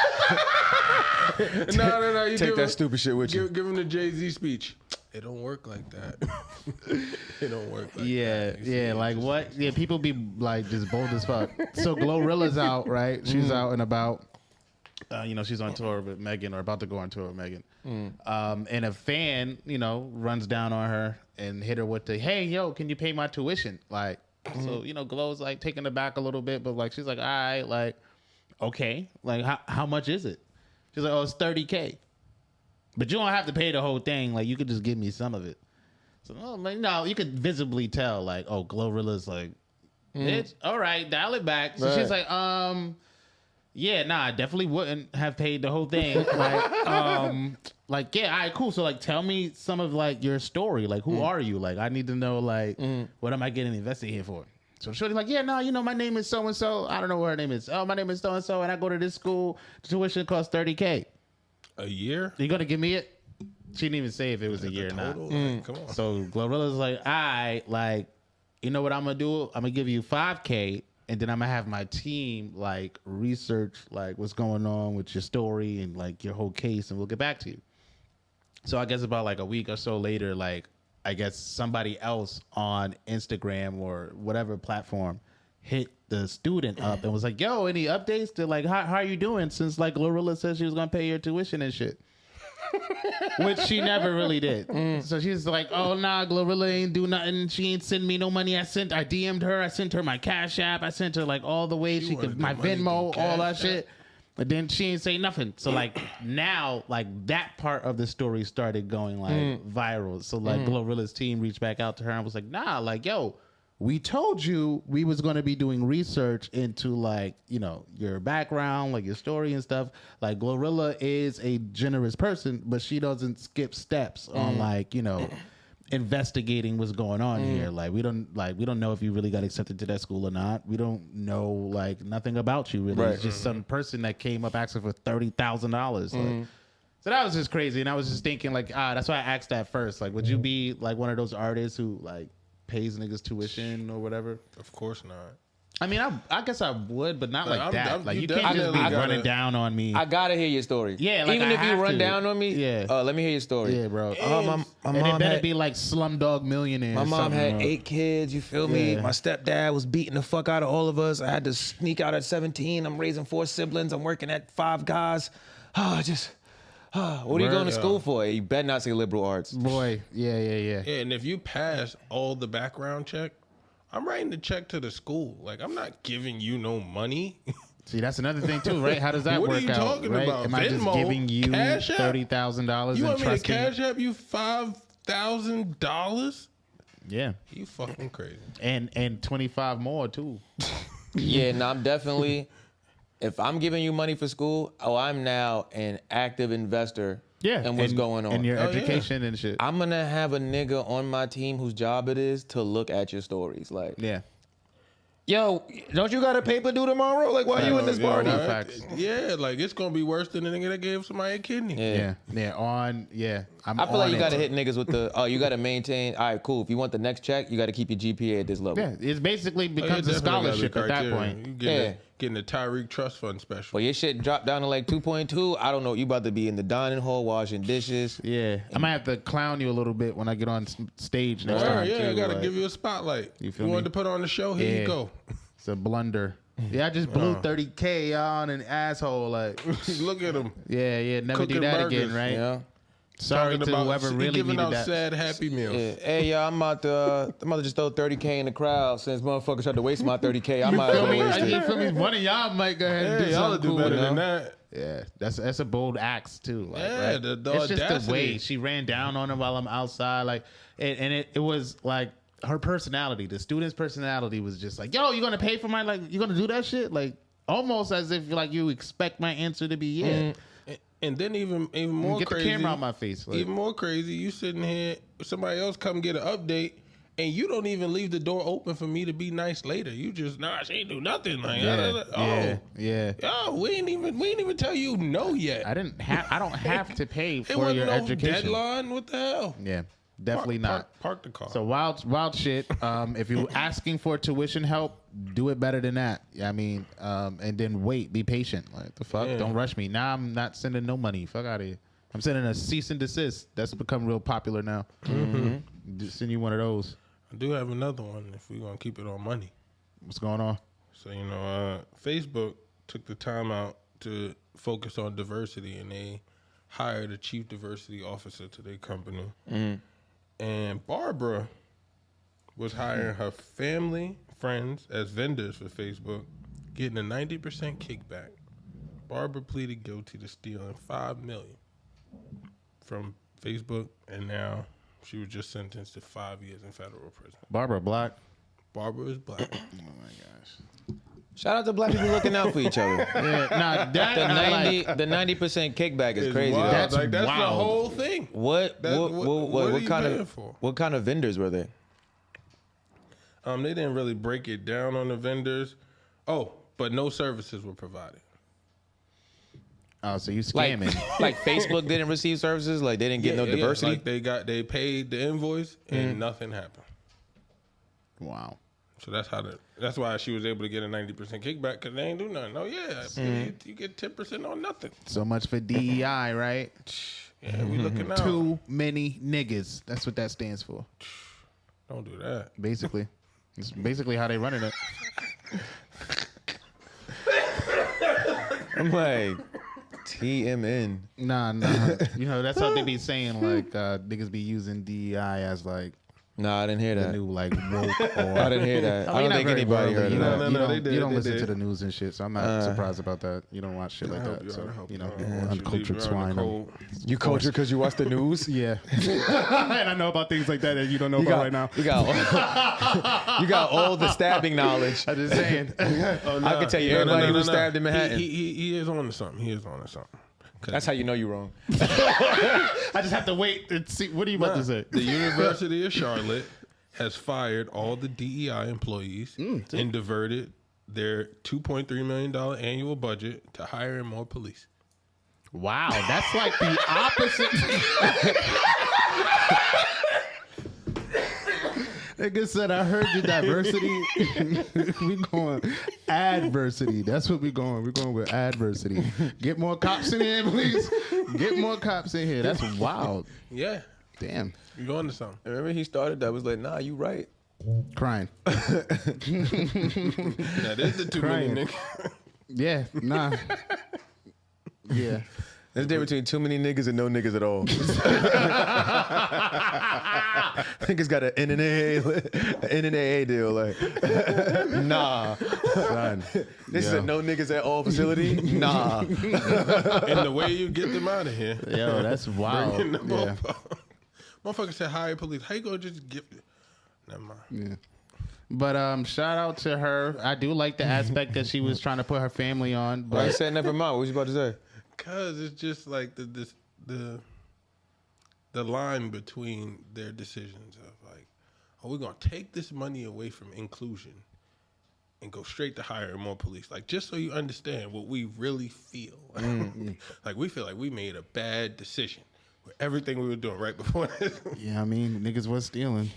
No. You Take that stupid shit with you. Give him the Jay-Z speech. It don't work like that. It don't work like that. Yeah, like what? Yeah, people be like just bold as fuck. So Glorilla's out, right? She's out and about. You know, she's on tour with Megan or about to go on tour with Megan. And a fan, you know, runs down on her and hit her with the, hey, yo, can you pay my tuition? Like, so, you know, Glow's like taken aback a little bit, but like, she's like, all right, like, okay. Like, how much is it? She's like, oh, it's $30K. But you don't have to pay the whole thing. Like, you could just give me some of it. So, no, you could visibly tell, like, oh, Glorilla's like, bitch, all right, dial it back. So she's like, yeah, nah, I definitely wouldn't have paid the whole thing. Like, yeah, all right, cool. So, like, tell me some of, like, your story. Like, who are you? Like, I need to know, like, what am I getting invested here for? So Shorty's like, yeah, no, you know, my name is so-and-so. I don't know what her name is. Oh, my name is so-and-so, and I go to this school. Tuition costs $30K. A year? You gonna give me it? She didn't even say if it was a year or not. Like, come on. So Glorilla's like, all right, like, you know what I'm gonna do? I'm gonna give you $5K, and then I'm gonna have my team like research like what's going on with your story and like your whole case, and we'll get back to you. So I guess about like a week or so later, like I guess somebody else on Instagram or whatever platform hit the student up and was like, yo, any updates to like how are you doing since like Glorilla said she was gonna pay your tuition and shit. Which she never really did. So she's like, oh nah, Glorilla ain't do nothing. She ain't send me no money. I DM'd her. I sent her my Cash App. I sent her like all the ways she could, my Venmo, all that shit. But then she ain't say nothing. So like now, like that part of the story started going like viral. So like Glorilla's team reached back out to her and was like, nah, like yo, we told you we was going to be doing research into like, you know, your background, like your story and stuff. Like Glorilla is a generous person, but she doesn't skip steps on like, you know, investigating what's going on here. Like we don't know if you really got accepted to that school or not. We don't know like nothing about you really. Right. It's just some person that came up asking for $30,000. Like, so that was just crazy. And I was just thinking like, that's why I asked that first. Like, would you be like one of those artists who like pays niggas tuition or whatever? Of course not. I mean, I guess I would, but not like that. Like you can't just be running down on me. I gotta hear your story. Yeah, like even if you run down on me. Yeah. Let me hear your story. Yeah, bro. My and mom it better had, be like Slumdog Millionaire. My mom had 8 kids. You feel me? My stepdad was beating the fuck out of all of us. I had to sneak out at 17. I'm raising 4 siblings. I'm working at 5 guys. What are you going to school for? You better not say liberal arts. Boy, yeah. Yeah, and if you pass all the background check, I'm writing the check to the school. Like, I'm not giving you no money. See, that's another thing too, right? How does that work out? What are you talking about? Am I just giving you $30,000? You want me to Cash App you $5,000? Yeah. You fucking crazy. And 25 more too. Yeah, no, I'm definitely. If I'm giving you money for school, I'm now an active investor. Yeah, and what's going on and your education and shit. I'm gonna have a nigga on my team whose job it is to look at your stories. Like, yo, don't you got a paper due tomorrow? Like, why are you in this party? Yeah, like it's gonna be worse than the nigga that gave somebody a kidney. Yeah. I feel like you gotta hit niggas with the. You gotta maintain. All right, cool. If you want the next check, you gotta keep your GPA at this level. Yeah, it basically becomes a scholarship at that point. Getting the Tyreek Trust Fund special. Well, your shit dropped down to like 2.2. I don't know. You about to be in the dining hall washing dishes. Yeah, I might have to clown you a little bit when I get on stage next time. Yeah, I gotta give you a spotlight. You wanted to put on the show? Here you go. It's a blunder. Yeah, I just blew $30K on an asshole. Like, look at him. Yeah. Never do that again, right? Yeah. Sorry to whoever really giving needed out that. Sad Happy Meals. Yeah. Hey, I'm about to just throw $30K in the crowd since motherfuckers tried to waste my $30K. I might as well waste it. You feel me? One of y'all might go ahead and do something cool. Better than that. Yeah, that's a bold axe too. Like, right? The it's audacity. Just the way she ran down on him while I'm outside. Like, and it was like her personality. The student's personality was just like, yo, you gonna pay for my you gonna do that shit? Like, almost as if like you expect my answer to be yeah. And then even more get crazy. Get the camera out my face. Like. Even more crazy, you sitting here, somebody else come get an update, and you don't even leave the door open for me to be nice later. You just she ain't do nothing. Like, yeah. Yo, we ain't even tell you no yet. I don't have to pay for your education. Deadline. What the hell? Yeah. Definitely not. Park the car. So wild shit. If you're asking for tuition help, do it better than that. I mean, and then wait, be patient. Like the fuck, don't rush me. Now I'm not sending no money. Fuck out of here. I'm sending a cease and desist. That's become real popular now. Just send you one of those. I do have another one. If we're gonna keep it on money, what's going on? So Facebook took the time out to focus on diversity, and they hired a chief diversity officer to their company. And Barbara was hiring her family, friends as vendors for Facebook, getting a 90% kickback. Barbara pleaded guilty to stealing $5 million from Facebook, and now she was just sentenced to 5 years in federal prison. Barbara black? Barbara is black. Oh my gosh. Shout out to black people looking out for each other. The 90% kickback is crazy. That's wild. The whole thing. What kind of vendors were they? They didn't really break it down on the vendors. Oh, but no services were provided. Oh, so you scamming? Like Facebook didn't receive services. Like they didn't get no diversity. Like they paid the invoice and nothing happened. Wow. So that's why she was able to get a 90% kickback because they ain't do nothing. Oh yeah, you get 10% on nothing. So much for DEI, right? Yeah, we looking out. Too many niggas. That's what that stands for. Don't do that. Basically, it's basically how they running it. I'm like, TMN. Nah. You know that's how they be saying like niggas be using DEI as like. No, I didn't hear The that. new like woke or I didn't hear that. I don't think anybody heard you that. know, you don't they listen did. to the news and shit, so I'm not surprised about that. You don't watch shit like that, so you know, uncultured swine. You cultured because you watch the news? Yeah, and I know about things like that that you don't know about right now. You got all the stabbing knowledge. I'm just saying. I can tell you everybody who was stabbed in Manhattan. He is on to something. He is on to something. That's how you know you're wrong. I just have to wait and see. What are you about to say? The University of Charlotte has fired all the DEI employees and diverted their $2.3 million annual budget to hiring more police. Wow, that's like the opposite. Nigga said, I heard your diversity. We going adversity. That's what we going. We're going with adversity. Get more cops in here, please. Get more cops in here. That's wild. Yeah. Damn. You going to something. Remember he started that was like, nah, you right. Crying. That is the too many niggas. Yeah, nah. Yeah. There's a difference between too many niggas and no niggas at all. Niggas got an NNAA deal. Like, nah. Son. This is a no niggas at all facility? Nah. And the way you get them out of here. Yo, that's wild. Yeah. Motherfucker said hire police. How you gonna just get... Never mind. Yeah. But shout out to her. I do like the aspect that she was trying to put her family on. But Why you said never mind? What was you about to say? Cause it's just like the line between their decisions of like, are we gonna take this money away from inclusion and go straight to hiring more police? Like, just so you understand what we really feel. Like we feel like we made a bad decision with everything we were doing right before this. yeah, I mean, niggas was stealing.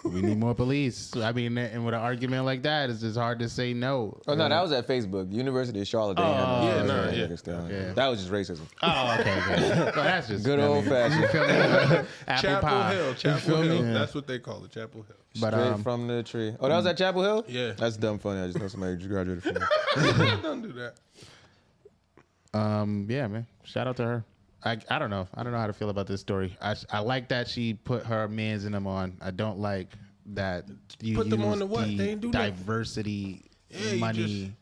We need more police. I mean, and with an argument like that, it's just hard to say no. Oh, no, that was at Facebook. University of Charlotte. yeah. That was just racism. Oh, okay. Well, that's just Good old fashioned. Apple Chapel pie. Hill. Chapel Hill. Yeah. That's what they call it, Chapel Hill. But Straight from the tree. Oh, that was at Chapel Hill? Yeah. That's dumb funny. I just know somebody just graduated from there. Don't do that. Yeah, man. Shout out to her. I don't know. I don't know how to feel about this story. I like that she put her mans in them on. I don't like that you Put them use on the what? They ain't do nothing. diversity Yeah, money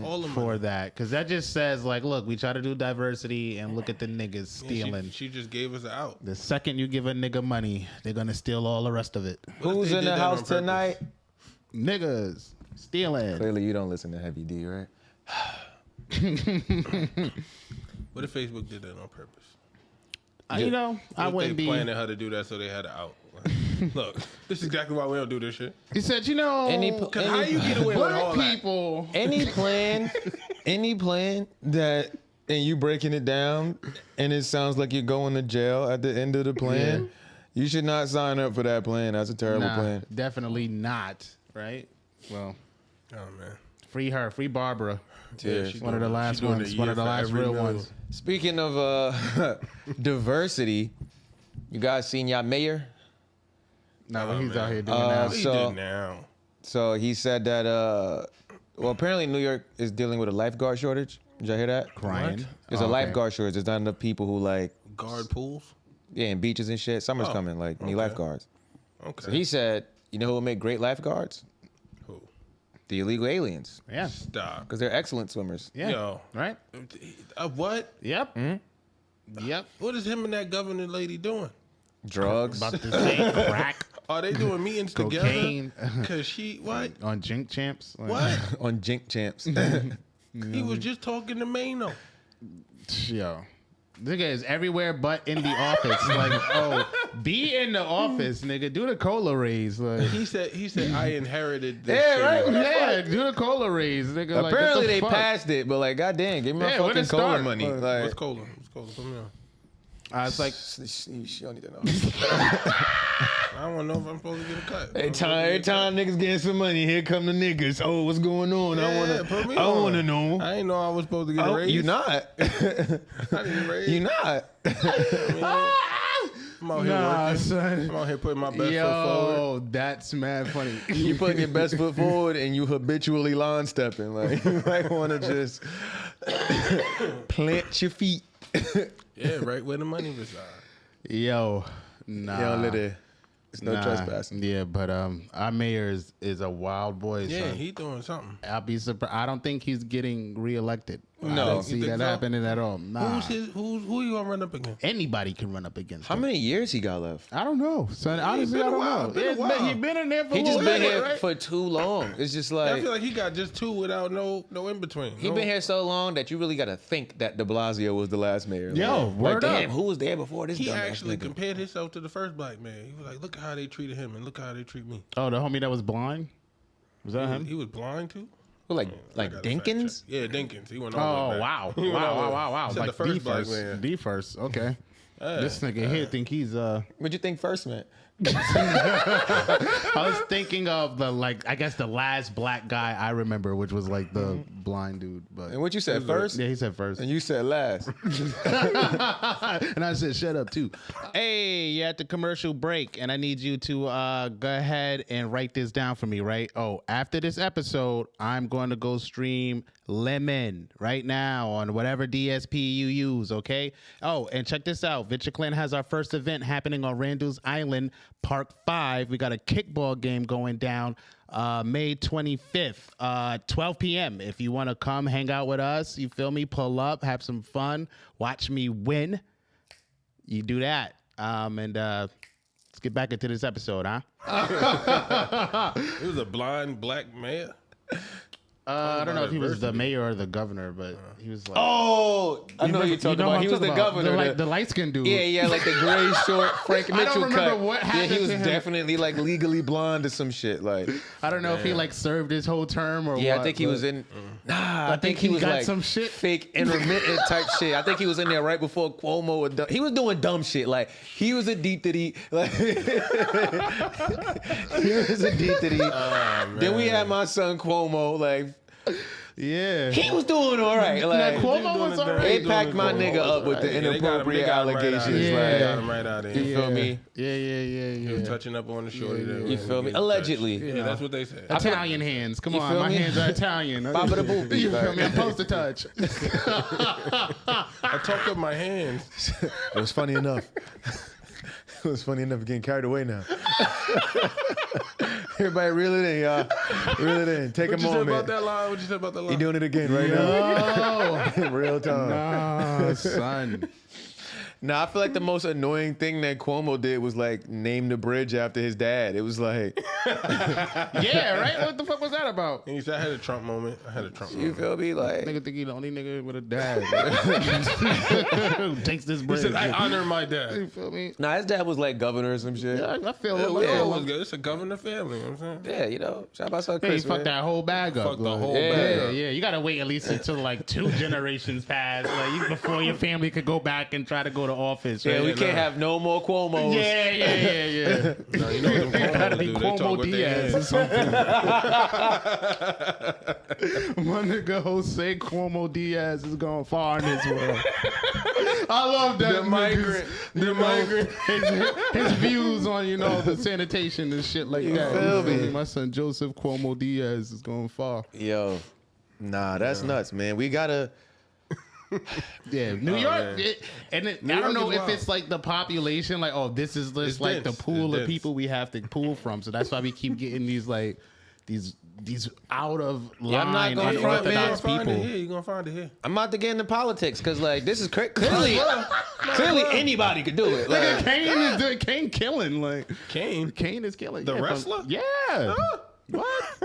all the for money. that. Because that just says, like, look, we try to do diversity and look at the niggas stealing. Yeah, she just gave us an out. The second you give a nigga money, they're going to steal all the rest of it. Who's in the house tonight? Niggas stealing. Clearly, you don't listen to Heavy D, right? What if Facebook did that on purpose? You know, I wouldn't They be. planning her to do that so they had an out. Look, this is exactly why we don't do this shit. He said, you know, Cause how you get away with all black that? people. Any plan that, and you breaking it down, and it sounds like you're going to jail at the end of the plan, you should not sign up for that plan. That's a terrible plan. Definitely not. Right? Well, Oh man, free her. Free Barbara. Yeah, she's One of the doing- last she's doing ones. a One year of the for last every real meal. ones. Speaking of diversity, you guys seen y'all mayor? No, but he's man. out here doing What that. he So- did now? So he said that, well, apparently New York is dealing with a lifeguard shortage. Did y'all hear that? Crying. There's Oh, a okay. lifeguard shortage. There's not enough people who like, Guard pools. yeah, in beaches and shit. Summer's coming, like, need okay. lifeguards. Okay. So he said, you know who will make great lifeguards? Who? The illegal aliens. Yeah. Stop. Because they're excellent swimmers. Yeah. Yo. Right? What? Yep. Yep. What is him and that governor lady doing? Drugs. About to say crack, Are they doing meetings cocaine together? Cause she what? on Jink Champs. Like, What? on Jink Champs. He was just talking to Mano. Yo. Nigga is everywhere but in the office. Like, oh, be in the office, nigga. Do the cola raise. Like, He said I inherited this. Yeah, shit. right? yeah, do the cola raise, nigga. Like, what Apparently the they fuck? passed it, but like, goddamn, give me my Yeah, when fucking it cola start? money. What's Like, What's cola? What's cola? Put me on. It's like, she don't need to know. I don't want to know if I'm supposed to get a cut. Every time niggas getting some money, here come the niggas. Oh, what's going on? Yeah, I want to know. I didn't know I was supposed to get a raise. You not. I didn't raise. You not. I'm out here working. Son. I'm out here putting my best foot forward. That's mad funny. You putting your best foot forward and you habitually line stepping. Like you might want to just plant your feet. Yeah, right where the money resides. Yo, nah. It's no trespassing. Yeah, but our mayor is a wild boy. Yeah, son. he doing something. I'll be surprised. I don't think he's getting reelected. No. I don't see You think that so? happening at all. Nah. Who you gonna run up against? Anybody can run up against How him. many years he got left? I don't know, son. Honestly, been I a don't while. know. Been a while. He's been in there for He a just little been bit, here right? for too long. It's just I like feel like he got just 2 without no in between. he been here so long that you really got to think that De Blasio was the last mayor. Yo, like, word up. damn, who was there before this? He dumbass actually nigga? compared himself to the first black man. He was like, "Look how they treated him, and look how they treat me." Oh, the homie that was blind? Was that him? He was blind too. Who, like I gotta Dinkins? fact check. Yeah, Dinkins. He went all Oh, the way back. wow. He went all the way- Wow. Said Like the first D black first. man. D first. Okay. Yeah. This nigga here think he's What'd you think first meant? I was thinking of I guess the last black guy I remember, which was like the blind dude. But And what you said first? yeah, he said first. And you said last. And I said, shut up, too. Hey, you're at the commercial break, and I need you to go ahead and write this down for me, right? Oh, after this episode, I'm going to go stream Lemon right now on whatever DSP you use, okay? Oh, and check this out. Venture Clan has our first event happening on Randall's Island, Park 5. We got a kickball game going down May 25th, 12 p.m. If you want to come hang out with us, you feel me? Pull up, have some fun, watch me win. You do that. And let's get back into this episode, huh? He was a blind black mayor. I don't know if he was the mayor or the governor, but he was like... Oh, I know you're talking about. He was the governor. The light-skinned dude. Yeah, like the gray short Frank Mitchell I don't remember cut. what happened he was to him. definitely like legally blonde or some shit. Like, I don't know if he like served his whole term or what. I think he was in. Nah, I think he was got like some shit. fake intermittent type shit. I think he was in there right before Cuomo. He was doing dumb shit. Like he was a deep Diddy. Like he was a deep Diddy. Then we had my son Cuomo. Like. Yeah. He was doing all right. Like, Cuomo was all right. They packed my nigga up with the inappropriate allegations. They Like, got him right out of you here. feel me? Yeah. He was touching up on the shorty. You feel me? Allegedly. Yeah, that's what they said. Italian hands. Come You on, feel my me? hands are Italian. Baba the boop. You feel me? I'm supposed to touch. I talk with my hands. It was funny enough. It was funny enough getting carried away now. Everybody reel it in, y'all. Reel it in. Take a What you said moment. about that line? What you said about that line? He doing it again right now. Real time. Nah, son. Nah, I feel like the most annoying thing that Cuomo did was like name the bridge after his dad. It was like, Yeah, right? What the fuck was that about? And he said, I had a Trump moment. you feel me? Like, Nigga think he the only nigga with a dad. Who takes this He bread. said, I honor my dad. You feel me? nah, his dad was like governor or some shit. Yeah, I feel Yeah, it. we I feel always it. good. It's a governor family. You know what I'm saying? Yeah, you know, shout out to Hey, Chris, he fucked man. that whole bag up. Fucked the like, whole Yeah. bag Yeah, up. yeah. You gotta wait at least until like 2 generations pass, like before your family could go back and try to go to office. Yeah, Right? we can't have no more Cuomos. Yeah. No, you know what them Gotta Cuomos be do? They talk Cuomo with their Diaz or hands. something. My nigga Jose Cuomo Diaz is going far in this world. I love that. The migrant. The migrant. His views on, the sanitation and shit like that. feel me? My son Joseph Cuomo Diaz is going far. Yo, nah, that's nuts, man. We gotta. Yeah, New York, man. I don't York know is if wild. it's like the population, like, oh, this is just It's like dense. the pool It's of dense. people we have to pull from. So that's why we keep getting these like these out of Yeah, I'm not line gonna front, man. unorthodox Find it people. here. You're going to find it here. I'm about to get into politics because like this is clearly anybody could do it. Nigga, Like, Kane is doing Kane killing like Kane. Kane is killing The yeah, wrestler? Yeah. What?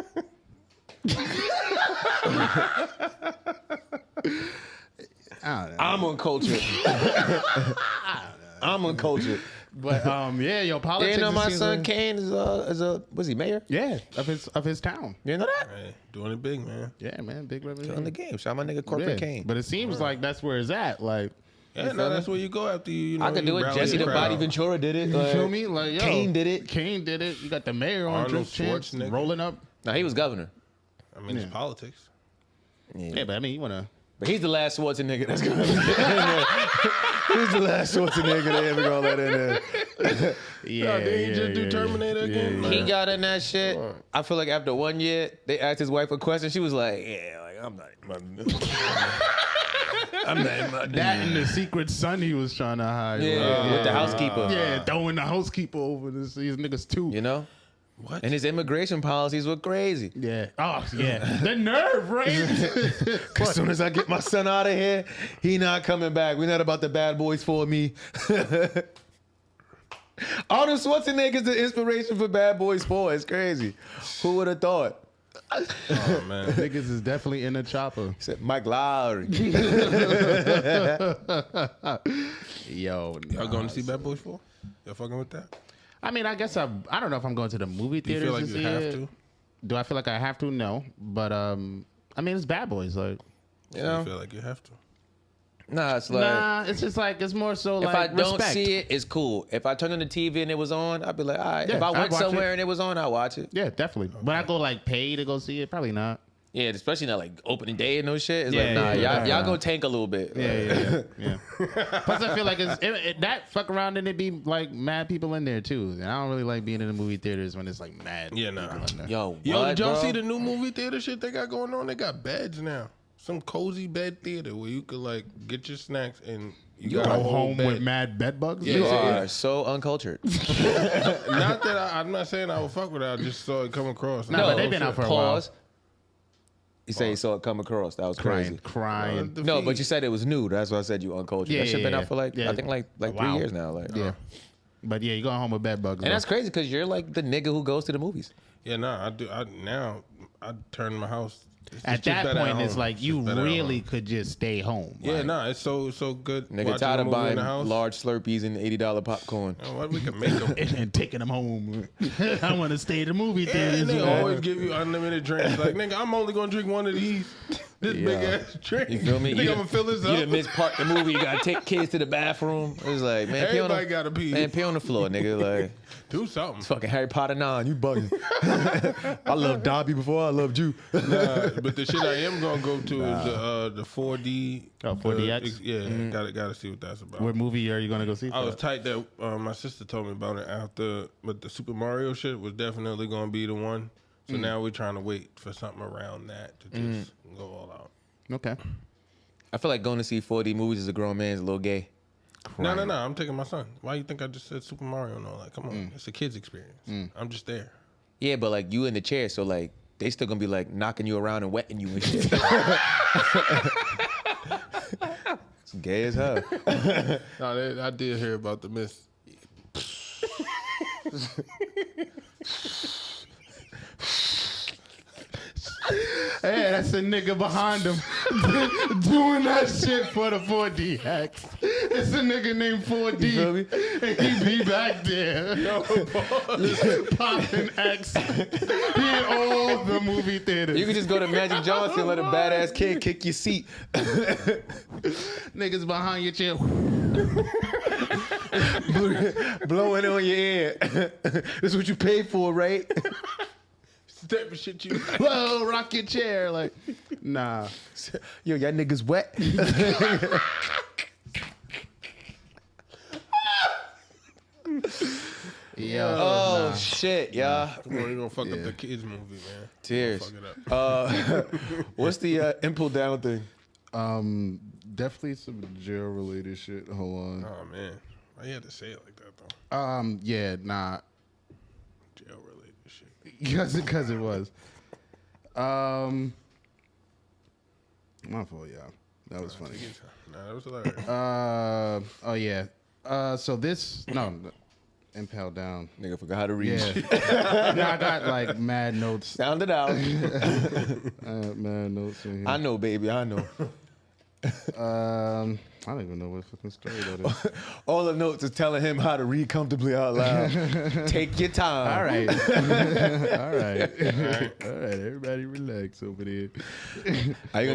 I don't know. I'm uncultured. I'm uncultured. But yeah, yo, politics. You know, it my seems son like- Kane is a was he mayor? Yeah, of his town. You know that? Hey, doing it big, man. Yeah, man, big revenue. On the game. Shout out my nigga Corporate Yeah, Kane. but it seems like that's where it's at. Like, Yeah, no, that's where you go after you. I could do it. Jesse the Body Ventura did it. You feel me? Like, yo, Kane did it. Kane did it. You got the mayor on Arnold Drip Chance Schwarzenegger. rolling up. No, he was governor. I mean, it's politics. Yeah, but I mean, you want to. But he's the last Schwarzenegger that's going to get in there. He's the last Schwarzenegger they ever going to let in there. Yeah, did he just do Terminator again? He got in that shit. I feel like after 1 year, they asked his wife a question. She was like, yeah, like, I'm not. I'm not. That and the Secret Son he was trying to hide. Yeah, with the housekeeper. Yeah, throwing the housekeeper over these niggas too. You know? What? And his immigration policies were crazy. Yeah. Oh, yeah. The nerve, right? As soon as I get my son out of here, he not coming back. We're not about the bad boys for me. Arnold Schwarzenegger's the inspiration for Bad Boys 4. It's crazy. Who would have thought? Oh, man. Niggas is definitely in the chopper. He said, Mike Lowry. Yo, Y'all going to see Bad Boys 4? Y'all fucking with that? I mean, I guess I don't know if I'm going to the movie Do you theaters feel like to you see have it. to? Do I feel like I have to? No. But, I mean, it's Bad Boys. Like, You You know? feel like you have to? Nah, it's like, nah, it's just like, it's more so like, if I don't respect. see it, it's cool. If I turn on the TV and it was on, I'd be like, all right. Yeah, if I I'd went watch somewhere it. and it was on, I'd watch it. Yeah, definitely. But I go like pay to go see it? Probably not. Yeah, especially not like opening day and no shit. It's Yeah, like, yeah, y'all yeah. go tank a little bit. Yeah. Plus, I feel like that fuck around and it be like mad people in there too. And I don't really like being in the movie theaters when it's like mad. Yeah, nah. people in there. Yo, Yo, what, did y'all bro? see the new movie theater shit they got going on? They got beds now. Some cozy bed theater where you could like get your snacks and you Go got a whole home bed. with mad bed bugs. Yeah, You yeah. are so uncultured. Not that I'm not saying I would fuck with it. I just saw it come across. Nah, but they've been out for a Pause. while. You say you saw it come across. That was crazy. Crying. No, but you said it was new. That's why I said you uncultured. That shit been out for like yeah. I think like A 3 while. years now. Like, Yeah. But yeah, you going home with bed bugs. and though. that's crazy because you're like the nigga who goes to the movies. Yeah, nah, I do. Now I turn my house. It's At just that better at point, it's home. like It's you just better at really home. could just stay home. Yeah, like, nah, it's so good. Nigga watching tired a of movie in buying the house. large Slurpees and $80 popcorn. Oh, what we can make them. and taking them home. I want to stay at the movie Yeah, theaters. and they man. always give you unlimited drinks. Like, nigga, I'm only gonna drink one of these. This Yeah. big ass drink. You feel me? You think I'm gonna fill this You up? done missed part the movie. You gotta take kids to the bathroom. It was like, man, pee on Everybody the, gotta pee. man, pee on the floor, nigga. Like, Do something. fucking Harry Potter 9. You bugging. I loved Dobby before I loved you. Nah, but the shit I am gonna go to is the 4D. Oh, 4DX? Yeah, gotta see what that's about. What movie are you going to go see? I was tight that my sister told me about it after, but the Super Mario shit was definitely gonna be the one. So now we're trying to wait for something around that to just go all out. Okay. I feel like going to see 4D movies as a grown man is a little gay. No, I'm taking my son. Why you think I just said Super Mario and all that? Come on, it's a kid's experience. I'm just there. Yeah, but like you in the chair, so like they still gonna be like knocking you around and wetting you and shit. It's gay as hell. No, I did hear about the miss. Hey, that's a nigga behind him doing that shit for the 4DX. It's a nigga named 4D. You feel me? And he be back there. Popping X. He in all the movie theaters. You can just go to Magic Johnson and let a badass kid kick your seat. Niggas behind your chair. Blowing on your ear. This is what you paid for, right? Type of shit you. Whoa, rock your chair. Like, nah. Yo, y'all niggas wet. Yo. Oh shit, y'all. Come on, you gonna fuck up the kids movie, man. Tears. Fuck it up. What's the pull down thing? Definitely some jail related shit. Hold on. Oh man, why you had to say it like that though? Yeah, nah. Jail related shit. Because it was. My fault, y'all. That was funny. Nah, that was hilarious. Oh yeah. So this impel down. Nigga forgot how to read. Yeah. No, I got like mad notes. Sound it out. Mad notes in here. I know, baby. I know. I don't even know what fucking story that is. All the notes is telling him how to read comfortably out loud. Take your time. All right. All right. All right. Everybody relax over there. We're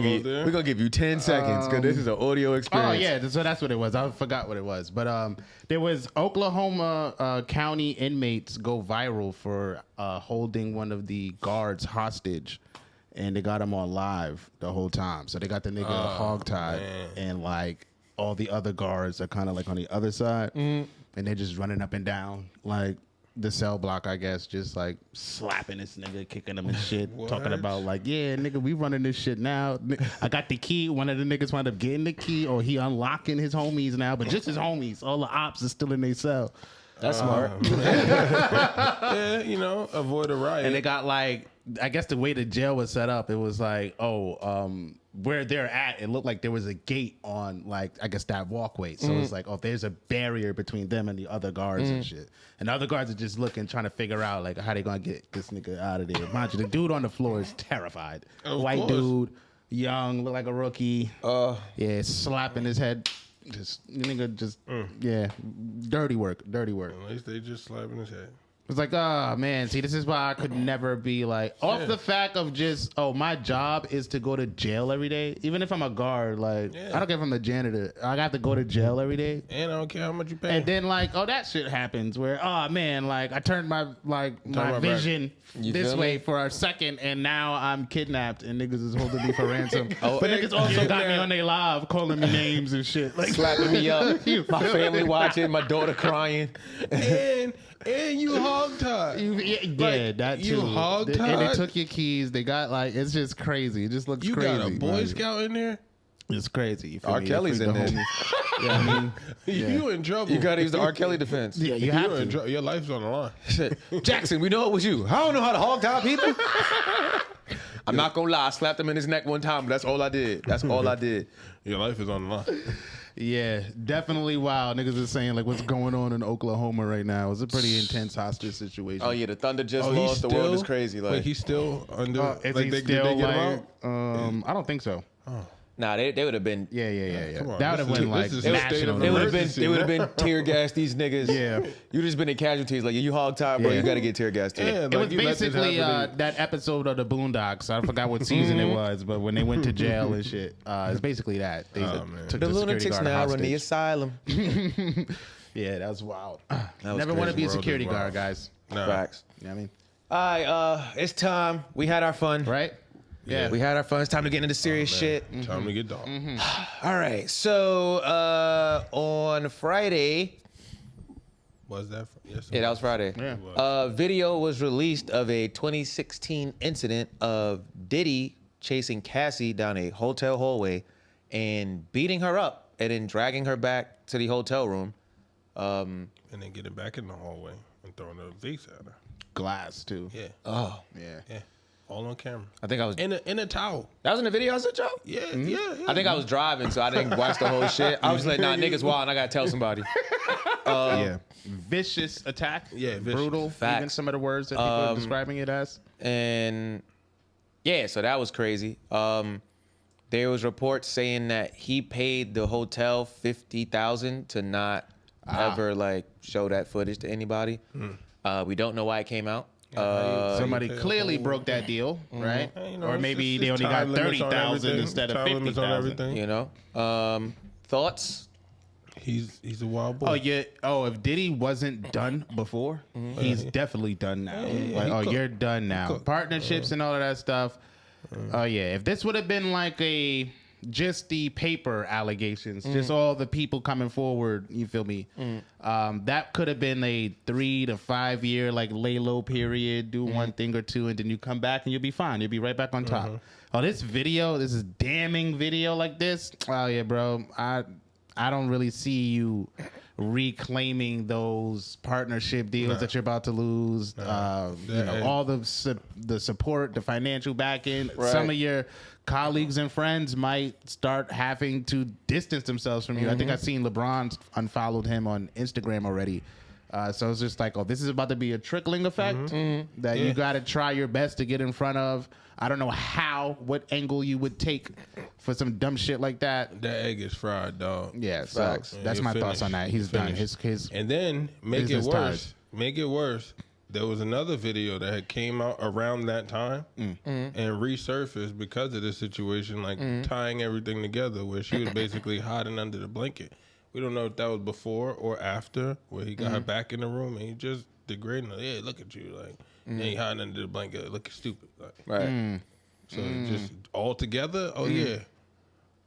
going to give you 10 seconds because this is an audio experience. Oh, yeah. So that's what it was. I forgot what it was. But there was Oklahoma County inmates go viral for holding one of the guards hostage. And they got him on live the whole time. So they got the nigga hogtied and like all the other guards are kind of like on the other side. And they're just running up and down like the cell block, I guess, just like slapping this nigga, kicking him and shit. Talking about like, yeah, nigga, we running this shit now. I got the key. One of the niggas wound up getting the key or he unlocking his homies now, but just his homies. All the ops are still in their cell. That's smart. Yeah, you know, avoid a riot. And they got like, I guess the way the jail was set up, it was like, where they're at, it looked like there was a gate on like, I guess that walkway. So it's like, there's a barrier between them and the other guards and shit. And the other guards are just looking, trying to figure out like how they gonna get this nigga out of there. Mind you, the dude on the floor is terrified. White dude, young, look like a rookie. Yeah, slapping his head. Just nigga, dirty work. At least they just slapping his head. It's like, man, see, this is why I could never be like, off the fact of just, my job is to go to jail every day. Even if I'm a guard, like, I don't care if I'm the janitor. I got to go to jail every day. And I don't care how much you pay. And then, like, that shit happens where, man, like, I turned my vision this way for a second, and now I'm kidnapped, and niggas is holding me for ransom. But niggas also got me on their live, calling me names and shit. Like, slapping me up. My family watching, my daughter crying. And you hogtied. That too. You hogtied. And they took your keys. They got like, it's just crazy. It just looks crazy. You got a Boy Scout in there? It's crazy. R. Kelly's in there. Yeah, I mean, you in trouble. You gotta use the R. Kelly defense. Yeah, you have to. Your life's on the line. Shit. Jackson, we know it was you. I don't know how to hog tie people. I'm not gonna lie. I slapped him in his neck one time, but that's all I did. That's all I did. Your life is on the line. Yeah, definitely wild. Niggas are saying like what's going on in Oklahoma right now. It's a pretty intense hostage situation. Oh yeah, the Thunder just lost. The world is crazy. Like, wait, he's still under. Like, did they get him out? I don't think so. Nah, they would have been. Yeah. On, that would have been like national. They would have been tear gassed. These niggas. Yeah, you just been in casualties. Like you hog tied, bro. You got to get tear gassed too. Yeah, it was basically that episode of the Boondocks. I forgot what season it was, but when they went to jail and shit, it's basically that. They took the lunatics now hostage. run the asylum. Yeah, that was wild. Never want to be a security guard, guys. No. Facts. You know what I mean? All right, it's time. We had our fun. Right? Yeah, we had our fun. It's time to get into serious shit. Time to get dog. All right, so on Friday. Was that? Yes. Yeah, that was Friday. Yeah. Video was released of a 2016 incident of Diddy chasing Cassie down a hotel hallway and beating her up and then dragging her back to the hotel room. And then getting back in the hallway and throwing a vase at her. Glass too. Yeah. Oh. Yeah. All on camera. I think I was in a towel. That was in the video I sent y'all? Yeah. I think I was driving, so I didn't watch the whole shit. I was like, nah, niggas wild, and I gotta tell somebody. Yeah. Vicious attack. Yeah, vicious. Brutal. Facts. Even some of the words that people are describing it as. And yeah, so that was crazy. There was reports saying that he paid the hotel $50,000 to not ever like show that footage to anybody. We don't know why it came out. Somebody clearly broke that deal, right? You know, or maybe they only got 30,000 instead of 50,000. You know, thoughts? He's a wild boy. Oh yeah. Oh, if Diddy wasn't done before, he's definitely done now. Like, you're done now. Partnerships and all of that stuff. Oh yeah. If this would have been like just the paper allegations, just all the people coming forward, you feel me? That could have been a 3 to 5 year like lay low period, do one thing or two, and then you come back and you'll be fine. You'll be right back on top. Oh, this is damning video like this. Oh yeah, bro. I don't really see you reclaiming those partnership deals that you're about to lose. You know, all the support, the financial backing. Right. Some of your colleagues and friends might start having to distance themselves from you. I think I've seen LeBron unfollowed him on Instagram already. So it's just like, oh, this is about to be a trickling effect that you got to try your best to get in front of. I don't know what angle you would take for some dumb shit like that. That egg is fried, dog. Yeah, so that's my thoughts on that. He's done. His and then make it worse. Make it worse. There was another video that had came out around that time and resurfaced because of this situation, like tying everything together, where she was basically hiding under the blanket. We don't know if that was before or after, where he got her back in the room and he just degrading her. Yeah, look at you, like. And he hiding under the blanket, looking stupid. Like. Right. So just all together, yeah,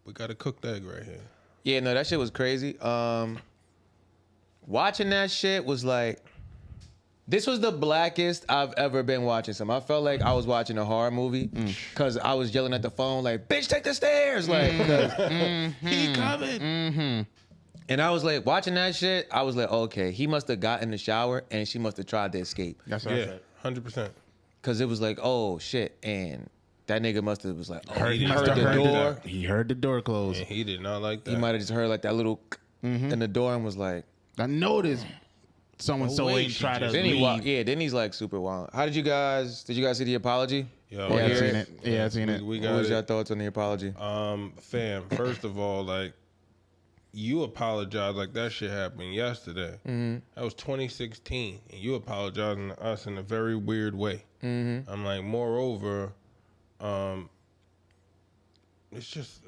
we got to cook the egg right here. Yeah, no, that shit was crazy. Watching that shit was like, this was the blackest I've ever been watching something. I felt like I was watching a horror movie because I was yelling at the phone like, bitch, take the stairs. Like, he coming. And I was like, watching that shit, I was like, okay, he must have got in the shower and she must have tried to escape. That's what I said. 100%. Because it was like, oh, shit. And that nigga must have was like, oh, He he must heard have the heard door. that. He heard the door close. And he did not like that. He might have just heard like that little in the door and was like, I noticed someone ain't try to then leave. then he's like super wild. How did you guys see the apology? Yo, Yeah, I've hear seen it? it. Yeah, I've seen it. We What got was your it. thoughts on the apology? Fam, first of all, like, you apologize like that shit happened yesterday. That was 2016, and you apologizing to us in a very weird way. I'm like, moreover, it's just,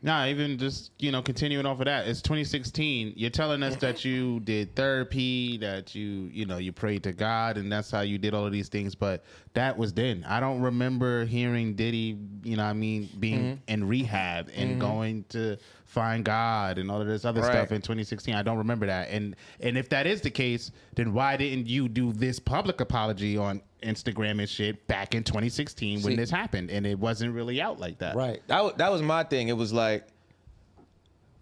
Nah, even just, continuing off of that, it's 2016. You're telling us that you did therapy, that you prayed to God, and that's how you did all of these things. But that was then. I don't remember hearing Diddy, being in rehab and going to find God and all of this other stuff in 2016. I don't remember that. And if that is the case, then why didn't you do this public apology on Instagram and shit back in 2016 when this happened and it wasn't really out like that? Right. That was my thing. It was like,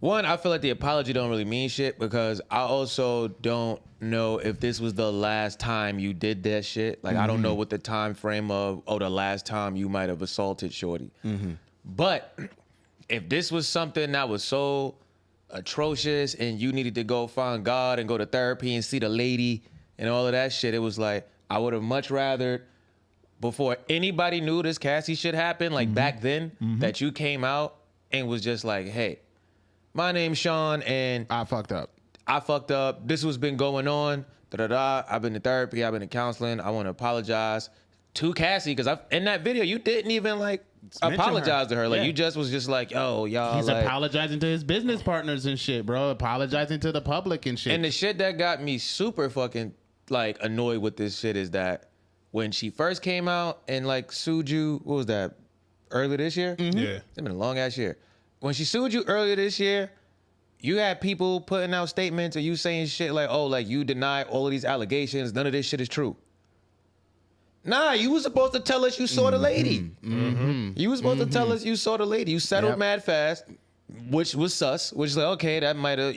one, I feel like the apology don't really mean shit because I also don't know if this was the last time you did that shit. Like, I don't know what the time frame of, the last time you might have assaulted Shorty. But if this was something that was so atrocious and you needed to go find God and go to therapy and see the lady and all of that shit, it was like, I would have much rather, before anybody knew this Cassie shit happened, like back then, that you came out and was just like, hey, my name's Sean and I fucked up. This was been going on. I've been to therapy. I've been to counseling. I want to apologize to Cassie because in that video, you didn't even like apologize to her. Like you just was just like, yo, y'all. He's like, apologizing to his business partners and shit, bro. Apologizing to the public and shit. And the shit that got me super fucking like annoyed with this shit is that when she first came out and like sued you, what was that? Earlier this year? Yeah. It's been a long ass year. When she sued you earlier this year, you had people putting out statements or you saying shit like, oh, like you deny all of these allegations. None of this shit is true. Nah, you was supposed to tell us you saw the lady. You was supposed to tell us you saw the lady. You settled mad fast, which was sus, which is like, okay, that might have,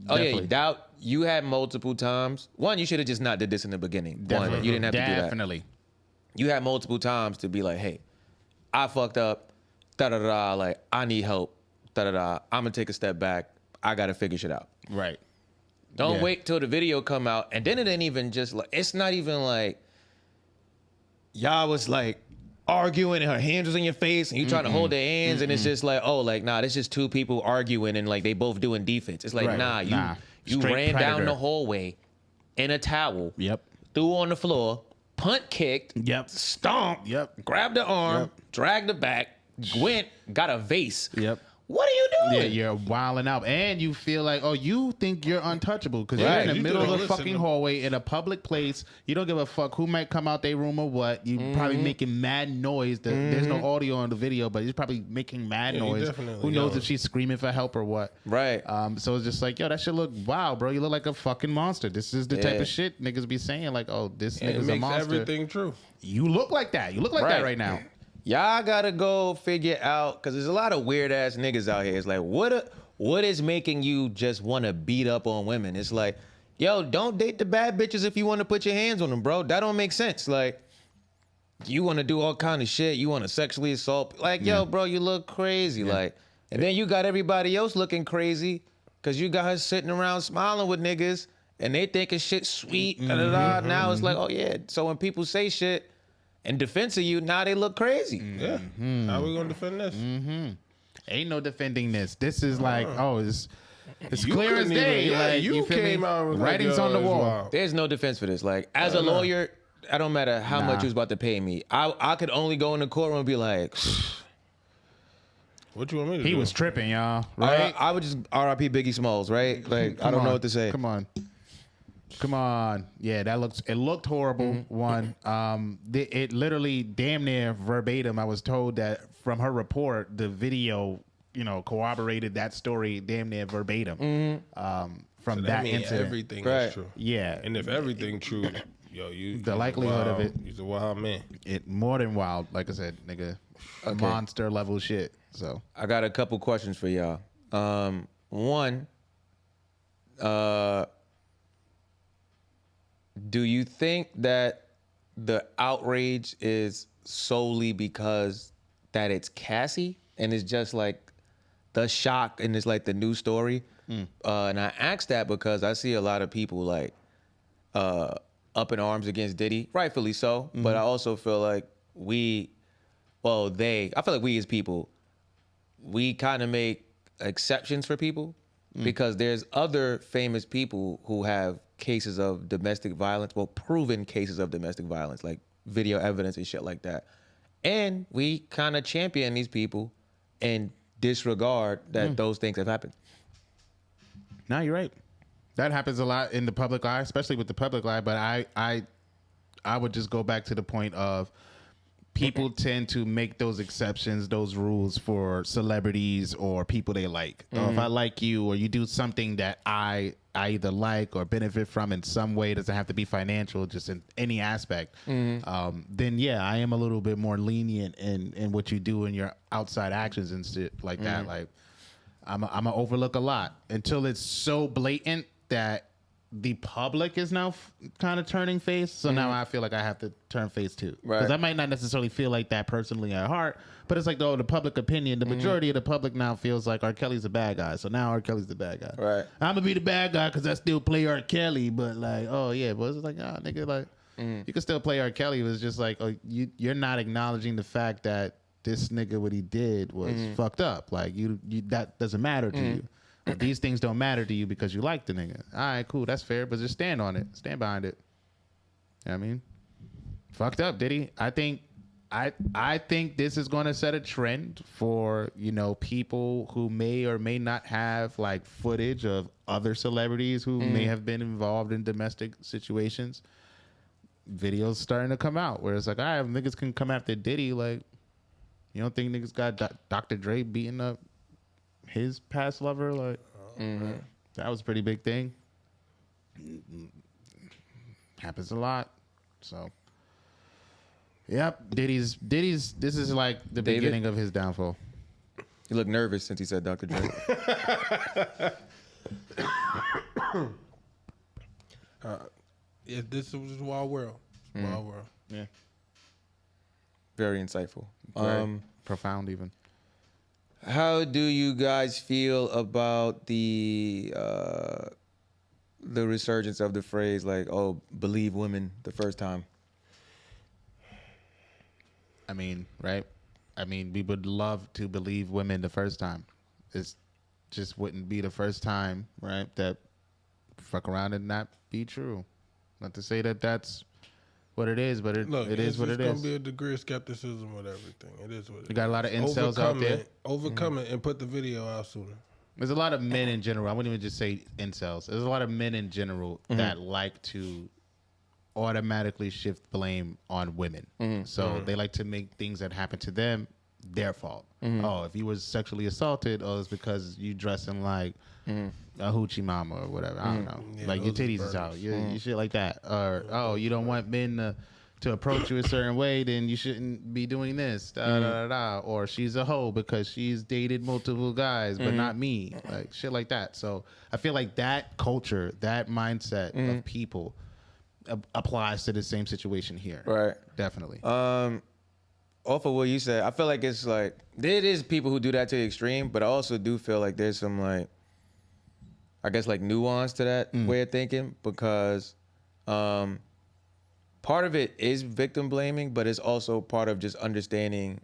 Definitely. doubt you had multiple times. One, you should have just not did this in the beginning. Definitely. One, you didn't have to do that. Definitely. You had multiple times to be like, hey, I fucked up. Da-da-da, like, I need help. Da-da-da, I'm gonna take a step back. I gotta figure shit out. Right. Don't wait till the video come out. And then it ain't even just like, it's not even like, y'all was like arguing and her hands was in your face and you trying to hold their hands and it's just like, oh, like, nah, this just two people arguing and like they both doing defense. It's like, Right. You Straight ran predator. down the hallway in a towel. Yep. Threw on the floor, punt kicked, Yep. stomped, Yep. grabbed the arm, Yep. dragged it back, went, got a vase. Yep. What are you Yeah, doing? you're wilding out, and you feel like, you think you're untouchable because you're Right. in the You middle of don't the listen fucking to- hallway in a public place. You don't give a fuck who might come out their room or what. You probably making mad noise. There's no audio on the video, but he's probably making mad Yeah, he noise. definitely Who knows yelling. if she's screaming for help or what? Right. So it's just like, that shit look wild, bro. You look like a fucking monster. This is the type Yeah. of shit niggas be saying, like, this It nigga's a makes monster. everything true. You look like that. You look like that right now. Y'all gotta go figure out, because there's a lot of weird ass niggas out here. It's like, what is making you just want to beat up on women? It's like, yo, don't date the bad bitches if you want to put your hands on them, bro. That don't make sense. Like, you want to do all kind of shit. You want to sexually assault. Like, yo, bro, you look crazy. Like, and then you got everybody else looking crazy because you got her sitting around smiling with niggas and they thinking shit sweet. Now it's like, oh yeah. So when people say shit in defense of you, now they look crazy. Yeah. How we gonna defend this? Ain't no defending this. This is like, it's You clear as couldn't day. even- yeah, like, you feel came me? out and was like, Writings yo, on the it's wall. wild. There's no defense for this. Like, as a lawyer, I don't matter how much you was about to pay me. I could only go in the courtroom and be like, What you want me to do? He was tripping, y'all. Right? I would just R.I.P. Biggie Smalls, right? Like, I don't know what to say. Come on. Yeah, it looked horrible. One, it literally damn near verbatim. I was told that from her report, the video, corroborated that story damn near verbatim. From that incident. Everything Right. is true. Yeah. And if everything true, The likelihood of it. He's a wild man. It more than wild, like I said, nigga. Monster level shit. So I got a couple questions for y'all. One, do you think that the outrage is solely because that it's Cassie and it's just like the shock and it's like the new story? And I asked that because I see a lot of people like up in arms against Diddy, rightfully so. But I also feel like I feel like we as people, we kind of make exceptions for people because there's other famous people who have cases of domestic violence, proven cases of domestic violence, like video evidence and shit like that. And we kind of champion these people and disregard that those things have happened. no, you're right. That happens a lot in the public eye, especially with the public eye. But I would just go back to the point of people tend to make those exceptions, those rules for celebrities or people they like. So if I like you or you do something that I either like or benefit from in some way, it doesn't have to be financial, just in any aspect, then yeah, I am a little bit more lenient in what you do in your outside actions and shit like that. Like I'm gonna overlook a lot until it's so blatant that the public is now kind of turning face. So now I feel like I have to turn face too. Because I might not necessarily feel like that personally at heart, but it's like, the public opinion, the majority of the public now feels like R. Kelly's a bad guy. So now R. Kelly's the bad guy. Right. I'm going to be the bad guy because I still play R. Kelly. But like, oh yeah, but it's like, nigga, like, you can still play R. Kelly. It was just like, you're not acknowledging the fact that this nigga, what he did was fucked up. Like, you that doesn't matter to you. These things don't matter to you because you like the nigga. All right, cool, that's fair, but just stand on it. Stand behind it. You know what I mean? Fucked up, Diddy. I think this is going to set a trend for, people who may or may not have like footage of other celebrities who may have been involved in domestic situations. Videos starting to come out where it's like, all right, niggas can come after Diddy. Like, you don't think niggas got Dr. Dre beating up his past lover? Like, that was a pretty big thing. Happens a lot. So, yep, Diddy's. This is like the beginning of his downfall. You look nervous since he said Dr. Dre. This was a wild world. Wild world. Yeah, Very insightful. very profound even. How do you guys feel about the resurgence of the phrase like, believe women the first time? I mean, right? I mean, we would love to believe women the first time. It just wouldn't be the first time, right? That fuck around and not be true. Not to say that that's what it is, but it is what it is. It's going to be a degree of skepticism with everything. It is what it is. You got a lot of incels out there. Overcome it and put the video out sooner. There's a lot of men in general. I wouldn't even just say incels. There's a lot of men in general that like to automatically shift blame on women. So they like to make things that happen to them their fault. Oh, if you was sexually assaulted, it's because you dressing like a hoochie mama or whatever. I don't know. Yeah, like your titties is out. You shit like that. Or you don't want men to approach you a certain way, then you shouldn't be doing this. Or she's a hoe because she's dated multiple guys, but not me. Like shit like that. So I feel like that culture, that mindset of people applies to the same situation here. Right. Definitely. Off of what you said, I feel like it's like, there is people who do that to the extreme, but I also do feel like there's some like I guess, like nuance to that way of thinking, because part of it is victim blaming, but it's also part of just understanding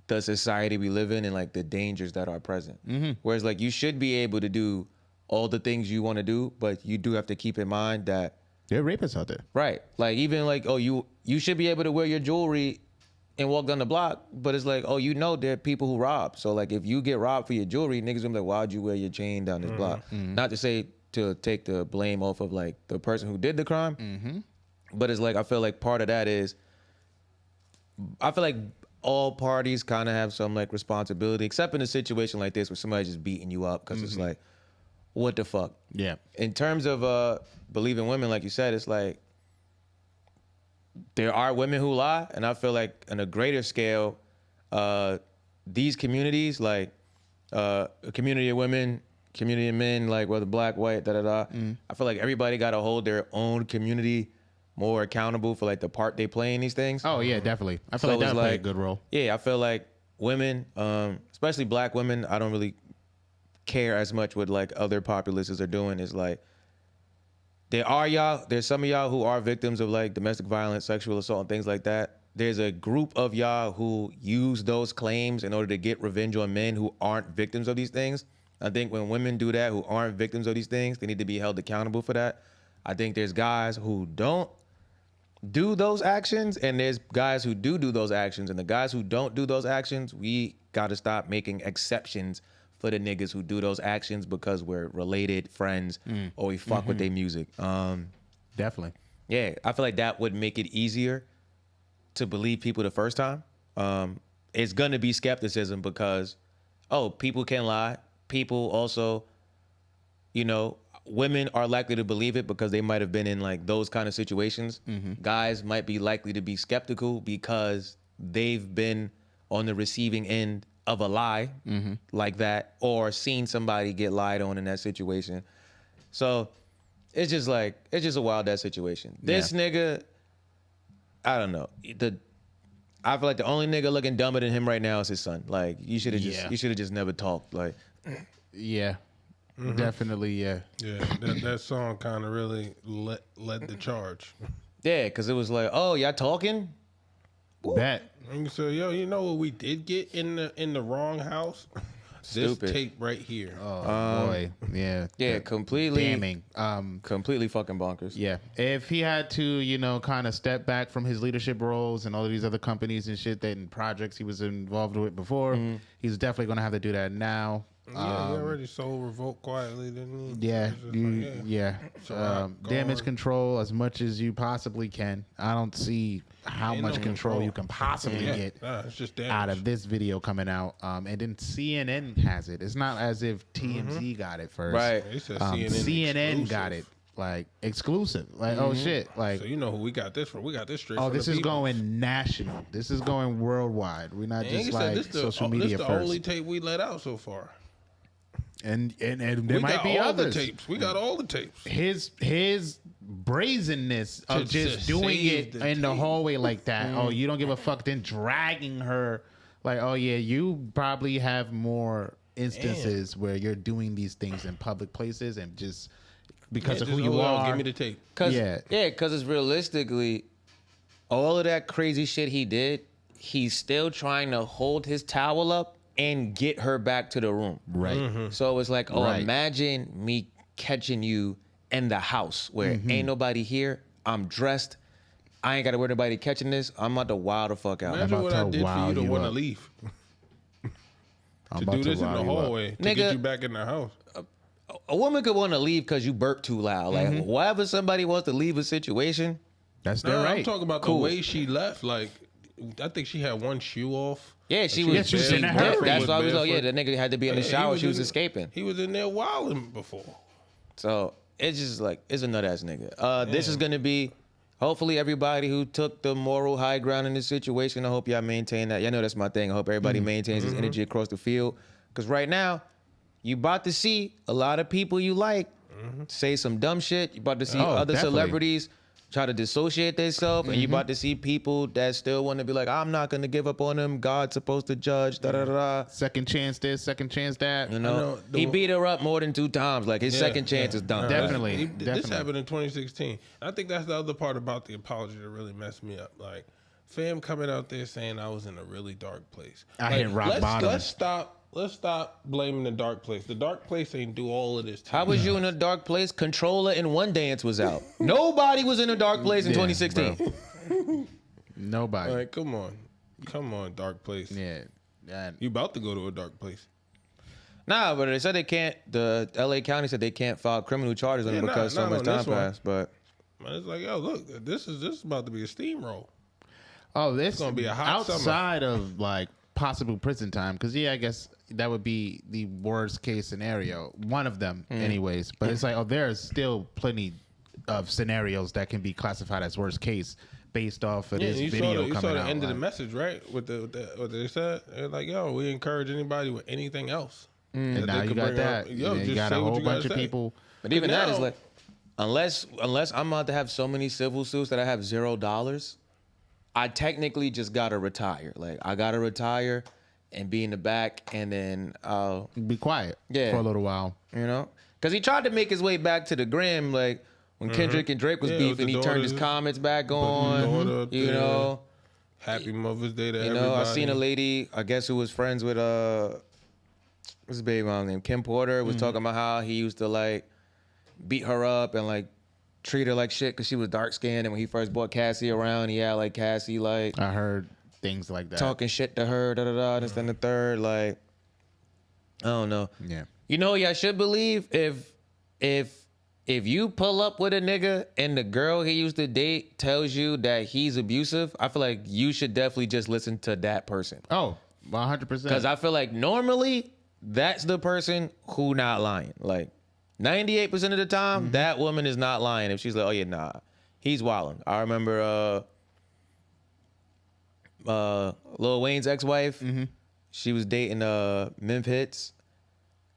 the society we live in and like the dangers that are present. Whereas like you should be able to do all the things you want to do, but you do have to keep in mind that there are rapists out there. Right. Like even like, oh, you should be able to wear your jewelry and walk down the block, but it's like, oh, you know there are people who rob. So like if you get robbed for your jewelry, niggas gonna be like, why'd you wear your chain down this block? Not to say to take the blame off of like the person who did the crime, but it's like I feel like part of that is I feel like all parties kind of have some like responsibility, except in a situation like this where somebody's just beating you up because it's like, what the fuck? Yeah. In terms of believing women, like you said, it's like there are women who lie, and I feel like on a greater scale, these communities, like a community of women, community of men, like whether black, white, I feel like everybody got to hold their own community more accountable for like the part they play in these things. Oh yeah, definitely. I feel like that play a good role. Yeah, I feel like women, especially black women, I don't really care as much what like other populaces are doing. Is like there's some of y'all who are victims of like domestic violence, sexual assault, and things like that. There's a group of y'all who use those claims in order to get revenge on men who aren't victims of these things. I think when women do that, who aren't victims of these things, they need to be held accountable for that. I think there's guys who don't do those actions, and there's guys who do those actions, and the guys who don't do those actions, we got to stop making exceptions for the niggas who do those actions because we're related, friends, or we fuck with their music. Definitely. Yeah, I feel like that would make it easier to believe people the first time. It's gonna be skepticism because, people can lie. People also, women are likely to believe it because they might have been in like those kind of situations. Guys might be likely to be skeptical because they've been on the receiving end of a lie like that, or seen somebody get lied on in that situation. So it's just a wild ass situation. This nigga, I don't know. I feel like the only nigga looking dumber than him right now is his son. Like you should have just never talked. Like yeah. Definitely, yeah. Yeah, that song kind of really led the charge. Yeah, because it was like, oh, y'all talking? That. And so, you know what we did get in the wrong house? Stupid. This tape right here. Oh, boy. Yeah. Yeah, completely. Damning. Completely fucking bonkers. Yeah. If he had to, kind of step back from his leadership roles and all of these other companies and shit and projects he was involved with before, he's definitely going to have to do that now. Yeah, he already sold Revolt quietly, didn't he? Yeah, damage control as much as you possibly can. I don't see how much control you can possibly get it's just out of this video coming out. And then CNN has it. It's not as if TMZ got it first. Right. CNN got it. Like exclusive. Like, oh shit. Like, so you know who we got this from? We got this straight oh, from this the is people. going national. This is going worldwide. We're not just like social media This the only tape we let out so far. And there might be others. We got all the tapes. His brazenness of just doing it in the hallway like that. Oh, you don't give a fuck. Then dragging her, like, oh yeah, you probably have more instances where you're doing these things in public places and just because of who you are. Give me the tape. Because it's realistically all of that crazy shit he did. He's still trying to hold his towel up and get her back to the room. Right. So it's like, imagine me catching you in the house where ain't nobody here. I'm dressed. I ain't got to worry about nobody catching this. I'm about to wild the fuck out. Imagine what I did for you to want to leave. To do this in the hallway to get you back in the house. A woman could want to leave because you burp too loud. Like, whenever somebody wants to leave a situation, that's their right. I'm talking about the way she left. Like, I think she had one shoe off. Yeah, she was in a hurry. That's why I was like, the nigga had to be in the shower. She was escaping. He was in there wilding before. So it's just like, it's a nut ass nigga. This is gonna be, hopefully everybody who took the moral high ground in this situation, I hope y'all maintain that. Y'all know that's my thing. I hope everybody maintains this energy across the field. Because right now, you about to see a lot of people you like say some dumb shit. You about to see other celebrities try to dissociate themselves, and you about to see people that still want to be like, I'm not gonna give up on him. God's supposed to judge. Da da da. Second chance this, second chance that. You know, he beat her up more than 2 times. Like his second chance is done. Definitely. This happened in 2016. I think that's the other part about the apology that really messed me up. Like, fam coming out there saying I was in a really dark place. I hit rock bottom. Let's stop blaming the dark place. The dark place ain't do all of this. How was you in a dark place? Controller and One Dance was out. Nobody was in a dark place in 2016. Nobody. Like, come on, dark place. Yeah. You about to go to a dark place. Nah, but they said they can't. The LA County said they can't file criminal charges on him because so much time passed. But it's like, yo, look, this is about to be a steamroll. Oh, this is gonna be a hot outside summer. Of like possible prison time, because I guess that would be the worst case scenario, one of them anyways, but it's like, there's still plenty of scenarios that can be classified as worst case based off of this video coming out. You saw the end of the message, right? With what they said, they're like, yo, we encourage anybody with anything else. And now you got that. You got a whole bunch of people. But even that is like, unless I'm about to have so many civil suits that I have $0, I technically just gotta retire. Like, I gotta retire and be in the back, and then I'll be quiet for a little while. You know? Because he tried to make his way back to the gram, like, when Kendrick and Drake was beefing, he turned his comments back on. You know? Happy Mother's Day to everybody. I seen a lady, I guess, who was friends with, what's his baby mom's name? Kim Porter, was talking about how he used to, like, beat her up and, like, treat her like shit because she was dark skinned, and when he first brought Cassie around, he had like Cassie like I heard things like that, talking shit to her, da da da, this and the third. Like, I don't know. Yeah, you know, y'all should believe if you pull up with a nigga and the girl he used to date tells you that he's abusive, I feel like you should definitely just listen to that person. Oh, 100%. Because I feel like normally that's the person who not lying. Like, 98% of the time, that woman is not lying. If she's like, oh yeah, nah, he's wilding. I remember Lil Wayne's ex-wife. She was dating Memphis Hits,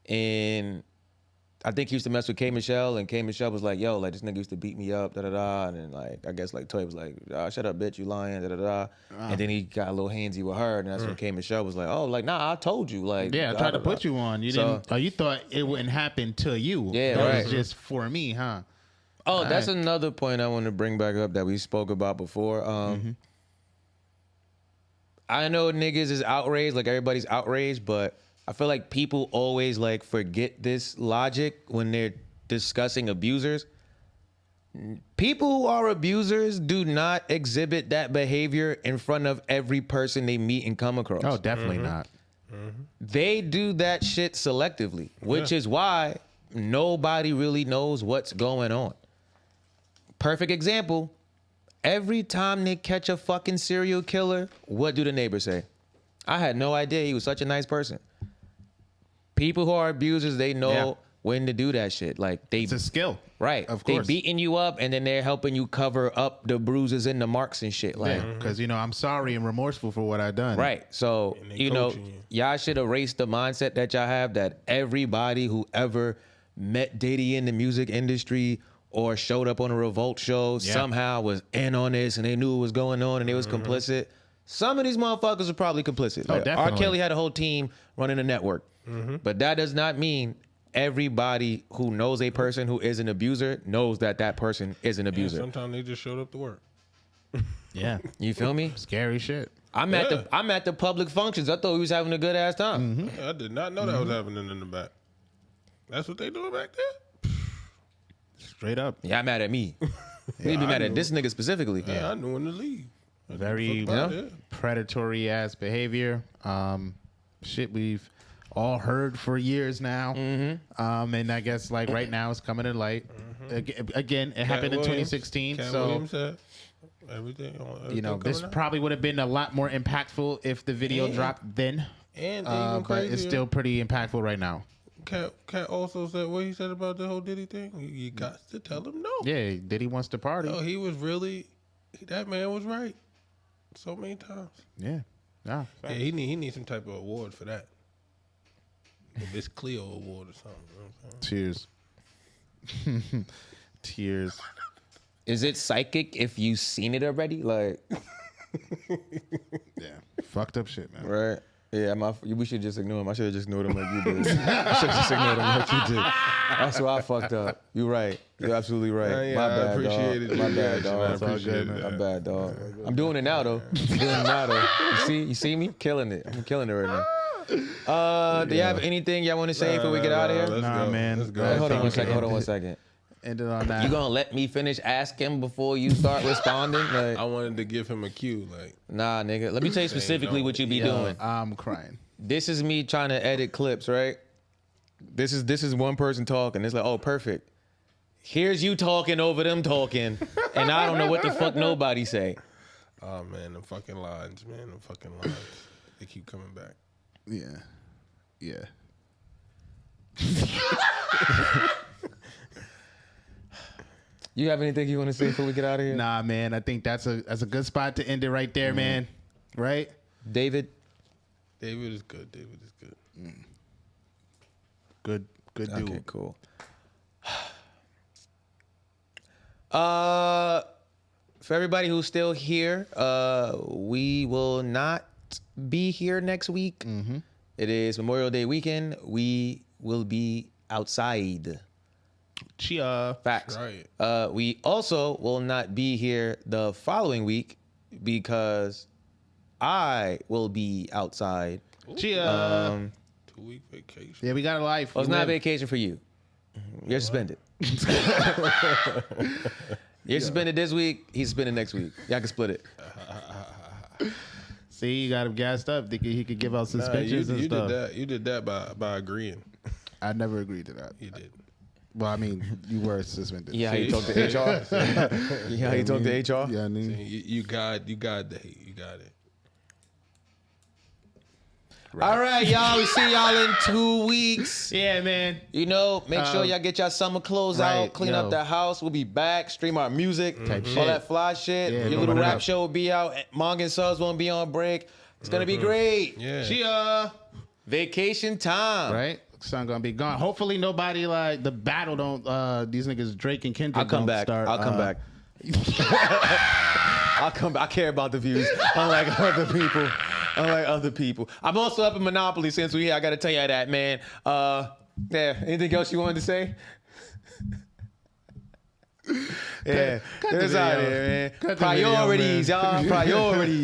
and I think he used to mess with K Michelle, and K Michelle was like, yo, like, this nigga used to beat me up, da da da, and then, like, I guess like Toy was like, shut up, bitch, you lying, da da da, and then he got a little handsy with her, and that's when K Michelle was like, oh, like, nah, I told you, like, I tried to put you on, you didn't. Oh, you thought it wouldn't happen to you? Yeah, that was just for me, huh? Oh, that's another point I want to bring back up that we spoke about before. I know niggas is outraged, like everybody's outraged, but I feel like people always like forget this logic when they're discussing abusers. People who are abusers do not exhibit that behavior in front of every person they meet and come across. Oh, definitely not. They do that shit selectively, which is why nobody really knows what's going on. Perfect example. Every time they catch a fucking serial killer, what do the neighbors say? I had no idea he was such a nice person. People who are abusers, they know when to do that shit. Like, it's a skill. Right. Of course. They beating you up, and then they're helping you cover up the bruises and the marks and shit. Like, because, I'm sorry and remorseful for what I done. Right. So, y'all should erase the mindset that y'all have that everybody who ever met Diddy in the music industry or showed up on a Revolt show somehow was in on this, and they knew what was going on, and they was complicit. Some of these motherfuckers are probably complicit. Like, definitely. R. Kelly had a whole team running a network. But that does not mean everybody who knows a person who is an abuser knows that that person is an abuser. Sometimes they just showed up to work. Yeah. You feel me? Scary shit. I'm at the public functions. I thought we was having a good ass time. I did not know that was happening in the back. That's what they doing back there? Straight up. Yeah, I'm mad at me. They be mad at this nigga specifically. Yeah, I knew when to leave. Very predatory ass behavior. Shit we've all heard for years now. And I guess like right now it's coming to light. Again, it happened in 2016. So everything this probably would have been a lot more impactful if the video dropped then. And but it's still pretty impactful right now. Cat also said what he said about the whole Diddy thing. You got to tell him no. Yeah, Diddy wants to party. Oh, that man was right so many times. Yeah. Yeah, he needs some type of award for that. The Miss Cleo award or something. You know what I'm saying? Tears. Is it psychic if you seen it already? Like, Yeah, fucked up shit, man. right? Yeah, we should just ignore him. I should have just ignored him like you did. I should have just ignored him like you did. That's why I fucked up. You're right. You're absolutely right. My bad, I appreciate dog. it. My bad, dog. I appreciate it. My bad, dog. I'm doing it now, though. You see me? Killing it. I'm killing it right now. Do you have anything y'all want to say before we get out of here? Nah, man. Let's go. Hold on one second. Ended on that. You gonna let me finish asking before you start responding? Like, I wanted to give him a cue. Like, nah, nigga. Let me tell you specifically what you be doing. I'm crying. This is me trying to edit clips, right? This is one person talking. It's like, oh, perfect. Here's you talking over them talking, and I don't know what the fuck nobody say. oh man, them fucking lines, man. Them fucking lines. They keep coming back. Yeah. Yeah. You have anything you want to say before we get out of here? Nah, man. I think that's a good spot to end it right there, man. Right? David? David is good. David is good. Good dude. Okay, cool. For everybody who's still here, we will not be here next week. Mm-hmm. It is Memorial Day weekend. We will be outside. Chia. Facts. Right. We also will not be here the following week because I will be outside. Chia. 2-week vacation. Yeah, we got a life. Well, it's not a vacation for you. You're suspended. You're suspended this week. He's suspended next week. Y'all can split it. See, you got him gassed up. Thinking he could give out suspensions and stuff. You did that by agreeing. I never agreed to that. You did. Well, I mean, you were suspended. Yeah, how you talk to HR? Yeah, how you talk to HR? Yeah, I mean, You got the hate. You got it. Right. All right, y'all. We see y'all in 2 weeks. yeah, man. You know, make sure y'all get y'all summer clothes out, clean up the house. We'll be back, stream our music, all that fly shit. Yeah, Your little rap show will be out. Manga Subs won't be on break. It's going to be great. Yeah. Chia. Vacation time. Right? Son gonna be gone. Hopefully nobody like the battle don't these niggas Drake and Kendrick I'll come don't back. start. I'll come back. I'll come back. I care about the views, unlike other people. I'm also up in Monopoly since we here. I got to tell you that, man. Yeah. Anything else you wanted to say? Yeah. Get us out of here, man. Priorities, y'all. Priorities.